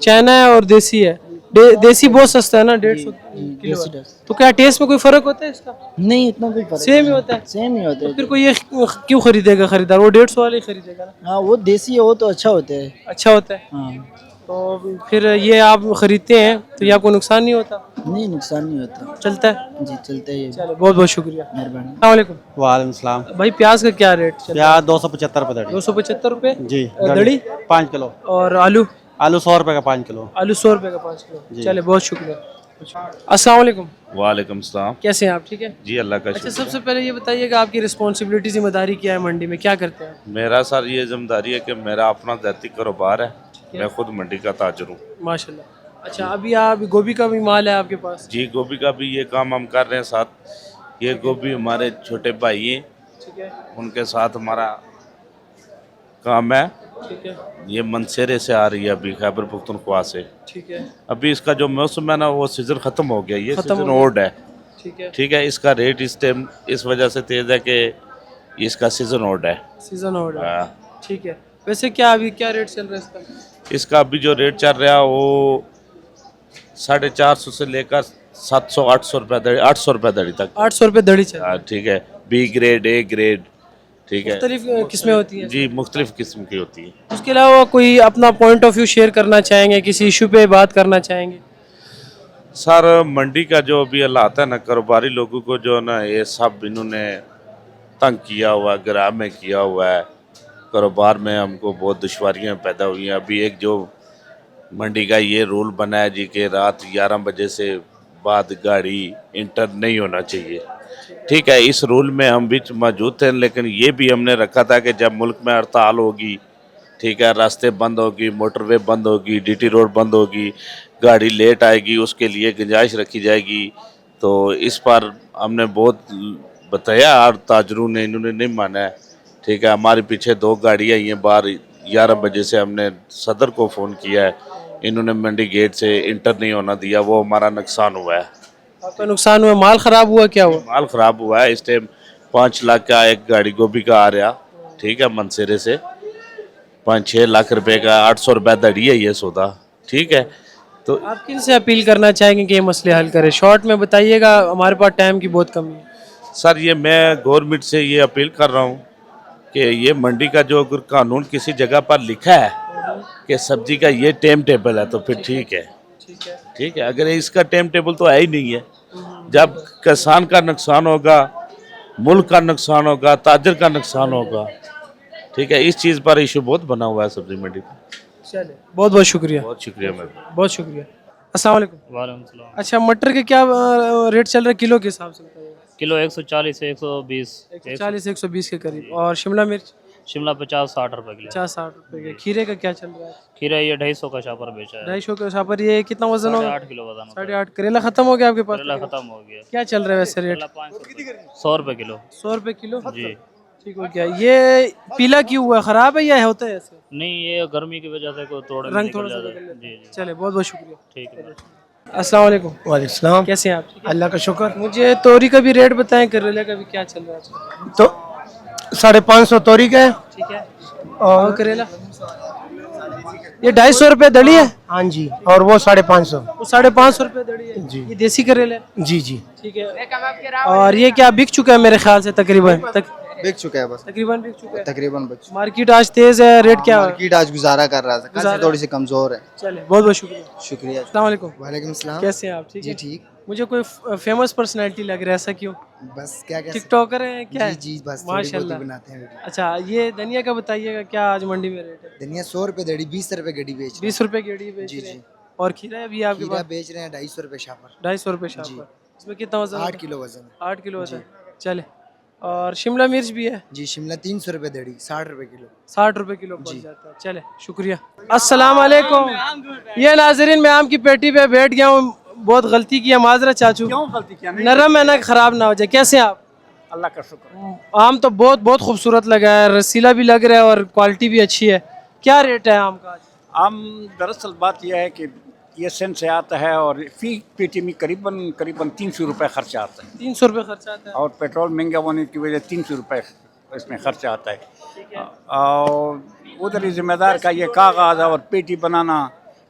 Speaker 1: चाइना है और देसी है। देसी बहुत सस्ता है ना, 150 किलो है। तो क्या टेस्ट में कोई फर्क होता है इसका?
Speaker 8: नहीं इतना कोई फर्क
Speaker 1: सेम ही होता है?
Speaker 8: सेम ही होता है।
Speaker 1: फिर कोई ये क्यों खरीदेगा खरीदार? वो 150 वाले ही खरीदेगा ना।
Speaker 8: हाँ वो देसी है, वो तो अच्छा होता है।
Speaker 1: अच्छा होता है।
Speaker 8: हाँ
Speaker 1: तो फिर ये आप खरीदते हैं तो ये आपको नुकसान नहीं होता?
Speaker 8: नहीं नुकसान नहीं होता,
Speaker 1: चलता है
Speaker 8: जी चलता है ये।
Speaker 1: चलो बहुत बहुत शुक्रिया,
Speaker 8: मेहरबानी।
Speaker 1: अस्सलाम वालेकुम।
Speaker 14: वालेकुम सलाम।
Speaker 1: भाई प्याज का क्या रेट चल रहा है?
Speaker 14: प्याज 275 रुपये दड़ी।
Speaker 1: 275 रुपए
Speaker 14: जी
Speaker 1: दड़ी,
Speaker 14: 5 किलो।
Speaker 1: और आलू?
Speaker 14: आलू 100 रुपये का 5 किलो।
Speaker 1: आलू 100 रुपए का 5 किलो। चले बहुत शुक्रिया। अस्सलाम वालेकुम।
Speaker 15: वालेकुम सलाम।
Speaker 1: कैसे हैं आप? ठीक है
Speaker 15: जी अल्लाह का
Speaker 1: अच्छा
Speaker 15: शुक्र।
Speaker 1: सबसे पहले ये बताइएगा आपकी रिस्पॉन्सिबिलिटी, जिम्मेदारी क्या है मंडी में, क्या करते हैं?
Speaker 15: मेरा सर ये जिम्मेदारी है कि मेरा अपना ज़ाती कारोबार है, मैं खुद मंडी का ताजर हूँ।
Speaker 1: माशाल्लाह। अच्छा अभी आप गोभी का भी माल है आपके पास?
Speaker 15: जी गोभी का भी ये काम हम कर रहे हैं साथ। ये गोभी हमारे छोटे भाई हैं,
Speaker 1: ठीक है,
Speaker 15: उनके साथ हमारा काम है।
Speaker 1: ठीक है,
Speaker 15: ये मनसेरे से आ रही है अभी, खैबर पख्तूनख्वा से।
Speaker 1: ठीक है,
Speaker 15: अभी इसका जो मौसम है ना वो सीज़न ख़त्म हो गया, ये
Speaker 1: खत्म हो
Speaker 15: सीज़न
Speaker 1: गया।
Speaker 15: ओल्ड है।
Speaker 1: ठीक है,
Speaker 15: ठीक है, इसका रेट इस टाइम इस वजह से तेज़ है कि इसका सीज़न ओल्ड है।
Speaker 1: सीजन हो रहा है।
Speaker 15: हाँ।
Speaker 1: ठीक है, वैसे क्या अभी क्या रेट चल रहा है इसका?
Speaker 15: इसका अभी जो रेट चल रहा है वो 450 से लेकर 700-800 रुपये दड़ी, 800 रुपये दड़ी तक।
Speaker 1: 800 रुपये दड़ी चल रहा है।
Speaker 15: हाँ, ठीक है। बी ग्रेड, ए ग्रेड, ठीक है।
Speaker 1: मुख्तलिफ किस्में होती हैं
Speaker 15: जी मुख्तलिफ किस्म की होती है।
Speaker 1: उसके अलावा कोई अपना पॉइंट ऑफ व्यू शेयर करना चाहेंगे, किसी इशू पे बात करना चाहेंगे?
Speaker 15: सर मंडी का जो अभी हालात है ना, कारोबारी लोगों को जो ना ये सब इन्होंने तंग किया हुआ है, गिराह में किया हुआ है। कारोबार में हमको बहुत दुश्वारियाँ पैदा हुई हैं। अभी एक जो मंडी का ये रूल बना है जी कि रात 11 बजे से बाद गाड़ी इंटर नहीं होना चाहिए। ठीक है, इस रूल में हम भी मौजूद थे, लेकिन ये भी हमने रखा था कि जब मुल्क में हड़ताल होगी, ठीक है, रास्ते बंद होगी, मोटरवे बंद होगी, डीटी रोड बंद होगी, गाड़ी लेट आएगी, उसके लिए गुंजाइश रखी जाएगी। तो इस पर हमने बहुत बताया और ताजरों ने, इन्होंने नहीं माना है। ठीक है, हमारे पीछे 2 गाड़ियाँ आई हैं बाहर। 11 बजे से हमने सदर को फ़ोन किया है, इन्होंने मंडी गेट से इंटर नहीं होना दिया, वो हमारा नुकसान हुआ है।
Speaker 1: आपका नुकसान हुआ? माल ख़राब हुआ? क्या हुआ?
Speaker 15: माल ख़राब हुआ है। इस टाइम 5 लाख का एक गाड़ी गोभी का आ रहा, ठीक है, मनसेरे से 5-6 लाख रुपए का, 800 रुपये दड़ी है ये सौदा। ठीक है, तो
Speaker 1: आप किन से अपील करना चाहेंगे कि ये मसले हल करें? शॉर्ट में बताइएगा, हमारे पास टाइम की बहुत कमी है।
Speaker 15: सर ये मैं गवर्नमेंट से ये अपील कर रहा हूँ कि ये मंडी का जो अगर कानून किसी जगह पर लिखा है कि सब्जी का ये टाइम टेबल है तो फिर ठीक है।
Speaker 1: ठीक है।
Speaker 15: ठीक है, अगर इसका टाइम टेबल तो है ही नहीं है। जब किसान का नुकसान होगा, मुल्क का नुकसान होगा, ताजर का नुकसान होगा। ठीक है, इस चीज़ पर इशू बहुत बना हुआ है सब्जी मंडी पर।
Speaker 1: चले, बहुत बहुत शुक्रिया।
Speaker 15: बहुत शुक्रिया मैम,
Speaker 1: बहुत शुक्रिया। अस्सलाम वालेकुम।
Speaker 12: वालेकुम सलाम।
Speaker 1: अच्छा, मटर के क्या रेट चल रहा है किलो के हिसाब से बताइए?
Speaker 12: किलो 140 से 120,
Speaker 1: 140 120 के करीब। और शिमला मिर्च?
Speaker 12: शिमला 50-60 रुपए किलो।
Speaker 1: 50-60 रुपए के। खीरे का क्या चल रहा है?
Speaker 12: खीरा ये 250 का शापर बेचा है।
Speaker 1: 250 का शापर। ये कितना वजन होगा?
Speaker 12: 8 किलो वजन।
Speaker 1: 8.5। करेला खत्म हो गया आपके पास?
Speaker 12: करेला खत्म हो गया।
Speaker 1: क्या चल रहा है वैसे रेट?
Speaker 12: 100 रुपए किलो।
Speaker 1: 100 रुपए किलो
Speaker 12: जी।
Speaker 1: ठीक हो गया। ये पीला क्यों हुआ, खराब है या होता है ऐसे?
Speaker 12: नहीं, ये गर्मी की वजह से कोई थोड़ा
Speaker 1: रंग
Speaker 12: निकल
Speaker 1: थोड़ा सा
Speaker 12: जाता
Speaker 1: निकल
Speaker 12: है।
Speaker 1: जाता है।
Speaker 12: जी जी,
Speaker 1: चले, बहुत बहुत शुक्रिया।
Speaker 12: ठीक है।
Speaker 1: अस्सलाम वालेकुम।
Speaker 16: वालेकुम सलाम।
Speaker 1: कैसे हैं आप?
Speaker 16: अल्लाह का शुक्र।
Speaker 1: मुझे तोरी का भी रेट बताएं, करेले का भी क्या चल रहा है?
Speaker 16: तो 550 तोरी का है।
Speaker 1: ठीक है। और करेला ये 250 रुपए दड़ी है?
Speaker 16: हाँ जी, और वो 550।
Speaker 1: वो 550 रुपए दड़ी है
Speaker 16: जी।
Speaker 1: ये देसी करेला है?
Speaker 16: जी जी।
Speaker 1: ठीक है। और ये क्या बिक चुका है मेरे ख्याल से तकरीबन?
Speaker 13: बिक चुका है बस,
Speaker 1: तकरीबन बिक चुका है।
Speaker 13: तकरीबन बच।
Speaker 1: मार्केट आज तेज है, रेट क्या है?
Speaker 13: मार्केट आज गुजारा कर रहा था, कल से थोड़ी सी कमजोर है।
Speaker 1: चले, बहुत बहुत शुक्रिया।
Speaker 13: शुक्रिया।
Speaker 1: अस्सलाम वालेकुम।
Speaker 13: वालेकुम सलाम।
Speaker 1: कैसे हैं आप? ठीक
Speaker 13: जी
Speaker 1: है।
Speaker 13: ठीक।
Speaker 1: मुझे कोई फेमस पर्सनैलिटी लग रहा है, ऐसा क्यों?
Speaker 13: बस क्या क्या
Speaker 1: टिकटॉकर है क्या?
Speaker 13: जी जी, बस
Speaker 1: माशाल्लाह
Speaker 13: बनाते हैं वीडियो।
Speaker 1: अच्छा, ये धनिया का बताइएगा क्या आज मंडी में रेट है?
Speaker 13: धनिया 100 रुपए देड़ी, 20 रुपए गड्डी बेच
Speaker 1: 20 रुपए गेड़ी बेच
Speaker 13: जी
Speaker 1: रहे हैं।
Speaker 13: जी।
Speaker 1: और खीरा भी आपके
Speaker 13: खीरा
Speaker 1: पास?
Speaker 13: बेच रहे हैं 250 रुपए शापर।
Speaker 1: 250 रुपए शापर। इसमें कितना वजन?
Speaker 13: 8 किलो वजन।
Speaker 1: 8 किलो वजन। चले। और शिमला मिर्च भी है?
Speaker 13: जी, शिमला 300 रुपए देड़ी, 60 रुपए किलो।
Speaker 1: 60 रुपए किलो पड़ जाता है। चले, शुक्रिया। अस्सलाम वालेकुम। ये नाजरीन, मैं आम की पेटी पे बैठ गया हूँ। बहुत गलती किया, माजरा चाचू।
Speaker 8: क्यों गलती किया?
Speaker 1: नरम है ना, खराब ना हो जाए। कैसे हैं आप?
Speaker 8: अल्लाह का शुक्र।
Speaker 1: आम तो बहुत बहुत खूबसूरत लगा है, रसीला भी लग रहा है और क्वालिटी भी अच्छी है। क्या रेट है आम का आज?
Speaker 8: आम दरअसल बात यह है कि ये सेंस से आता है और फी पेटी में करीबन 300 रुपए खर्चा आता है।
Speaker 1: 300 रुपए खर्चा आता है।
Speaker 8: और पेट्रोल महंगा होने की वजह से 300 रुपए इसमें खर्चा आता है। और उधर ही जिम्मेदार का ये कागज़ और पेटी बनाना,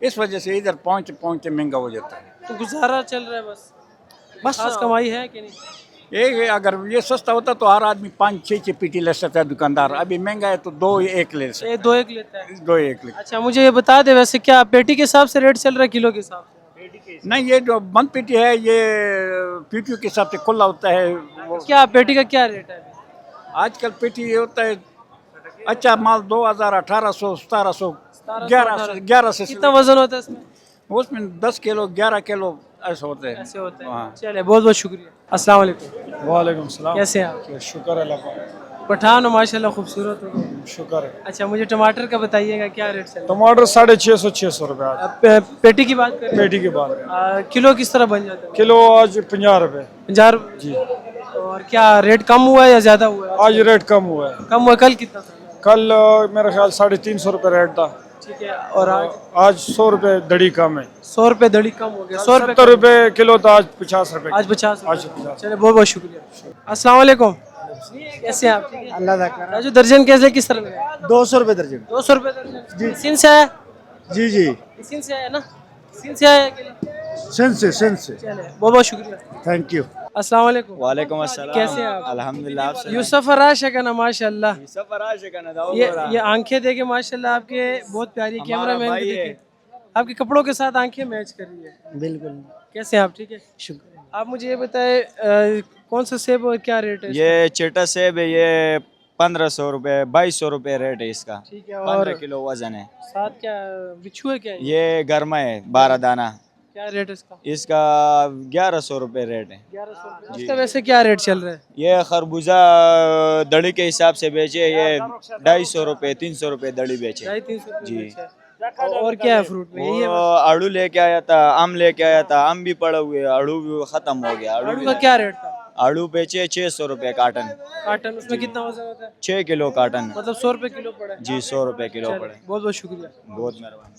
Speaker 8: इस वजह से इधर पहुँचते पहुँचते महंगा हो जाता है।
Speaker 1: तो गुजारा चल रहा है बस खास कमाई है कि नहीं?
Speaker 8: ये अगर ये सस्ता होता तो हर आदमी 5-6 पेटी ले सकता है दुकानदार। अभी महंगा है तो 2-1 ले सकता है।
Speaker 1: 2-1 लेता है।
Speaker 8: 2-1 ले।
Speaker 1: अच्छा, मुझे ये बता दे वैसे क्या पेटी के हिसाब से रेट चल रहा है किलो के हिसाब से?
Speaker 8: नहीं, ये जो बंद पेटी है ये पीटीओ के हिसाब से खुला होता है। वो
Speaker 1: क्या पेटी का क्या रेट है?
Speaker 8: आजकल पेटी ये होता है अच्छा माल 2000, 1800, 1700, 11 से
Speaker 1: कितना वजन होता है इसमें?
Speaker 8: उसमें 10 किलो, 11 किलो ऐसा होता है।
Speaker 1: ऐसे होता है।
Speaker 8: हाँ।
Speaker 1: चले, बहुत बहुत शुक्रिया। अस्सलाम वालेकुम।
Speaker 16: वालेकुम सलाम।
Speaker 1: कैसे हैं आप?
Speaker 16: शुक्र अल्लाह का।
Speaker 1: पठान हो माशाल्लाह, खूबसूरत हो।
Speaker 16: शुक्र है।
Speaker 1: अच्छा, मुझे टमाटर का बताइएगा क्या रेट चल रहा
Speaker 16: टमाटर 650-600 रुपए आज।
Speaker 1: है? पेटी की बात करें?
Speaker 16: पेटी के बाद
Speaker 1: किलो किस तरह बन जाता है?
Speaker 16: किलो आज 50 रुपए।
Speaker 1: 50 रुपए
Speaker 16: जी।
Speaker 1: और क्या रेट कम हुआ है या ज्यादा हुआ है?
Speaker 16: आज रेट कम हुआ है।
Speaker 1: कम हुआ। कल कितना था?
Speaker 16: कल मेरा ख्याल 350 रुपए रेट था।
Speaker 1: ठीक है। और आज
Speaker 16: 100 रुपए दड़ी कम है।
Speaker 1: 100 रुपए दड़ी कम हो गया। 100 रुपए
Speaker 16: 70 रुपए किलो था, आज 50 रुपए।
Speaker 1: आज 50
Speaker 16: आज 50।
Speaker 1: चले, बहुत बहुत शुक्रिया। अस्सलाम वालेकुम। कैसे हैं आप? ठीक है।
Speaker 16: अल्लाह का।
Speaker 1: राजू, दर्जन कैसे किस तरह लगा?
Speaker 16: 200 रुपए दर्जन।
Speaker 1: 200 रुपए दर्जन। जी। सिंध से आया?
Speaker 16: जी जी।
Speaker 1: सिंध से आया ना? सिंध से आया अकेले?
Speaker 16: सेंस से।
Speaker 1: चले, बहुत बहुत शुक्रिया।
Speaker 16: Thank you.
Speaker 1: अस्सलाम वालेकुम।
Speaker 14: वालेकुम अस्सलाम।
Speaker 1: कैसे हैं आप?
Speaker 14: अल्हम्दुलिल्लाह। आप
Speaker 1: यूसुफ अराश है का ना, माशाल्लाह।
Speaker 14: सब फराश का ना
Speaker 1: ये आंखें देखे माशाल्लाह आपके बहुत प्यारी। कैमरा मैन की देखिए, आपके कपड़ों के साथ आंखें मैच कर रही है।
Speaker 16: बिल्कुल।
Speaker 1: कैसे हैं आप? ठीक है, शुक्रिया। आप मुझे ये बताए कौन सा सेब और क्या रेट है?
Speaker 14: ये चेटा सेब है, ये 1500 रुपए, 2200 रुपए रेट है इसका।
Speaker 1: ठीक है।
Speaker 14: 15 किलो वजन है।
Speaker 1: साथ क्या बिच्छू है क्या?
Speaker 14: ये गर्मा है, 12 दाना।
Speaker 1: क्या रेट है इसका?
Speaker 14: इसका 1100 रुपए रेट है।
Speaker 1: 1100। इसका वैसे क्या रेट चल रहा है?
Speaker 14: ये खरबूजा दड़ी के हिसाब से बेचे, ये 250 रुपए, 300 रुपए दड़ी बेचे।
Speaker 1: 250-300
Speaker 14: जी।
Speaker 1: और क्या है फ्रूट में? यही है
Speaker 14: वो आड़ू लेके आया था, आम लेके आया था, आम भी पड़ा हुए, आड़ू भी खत्म हो गया।
Speaker 1: आड़ू का क्या रेट था?
Speaker 14: आड़ू बेचे 600 रुपए कार्टन।
Speaker 1: कार्टन उसमें कितना वजन होता है?
Speaker 14: 6 किलो कार्टन।
Speaker 1: मतलब 100 रुपए किलो पड़ा है।
Speaker 14: जी, 100 रुपए किलो
Speaker 1: चलिए,
Speaker 14: पड़े।
Speaker 1: बहुत बहुत शुक्रिया।
Speaker 14: बहुत मेहरबानी।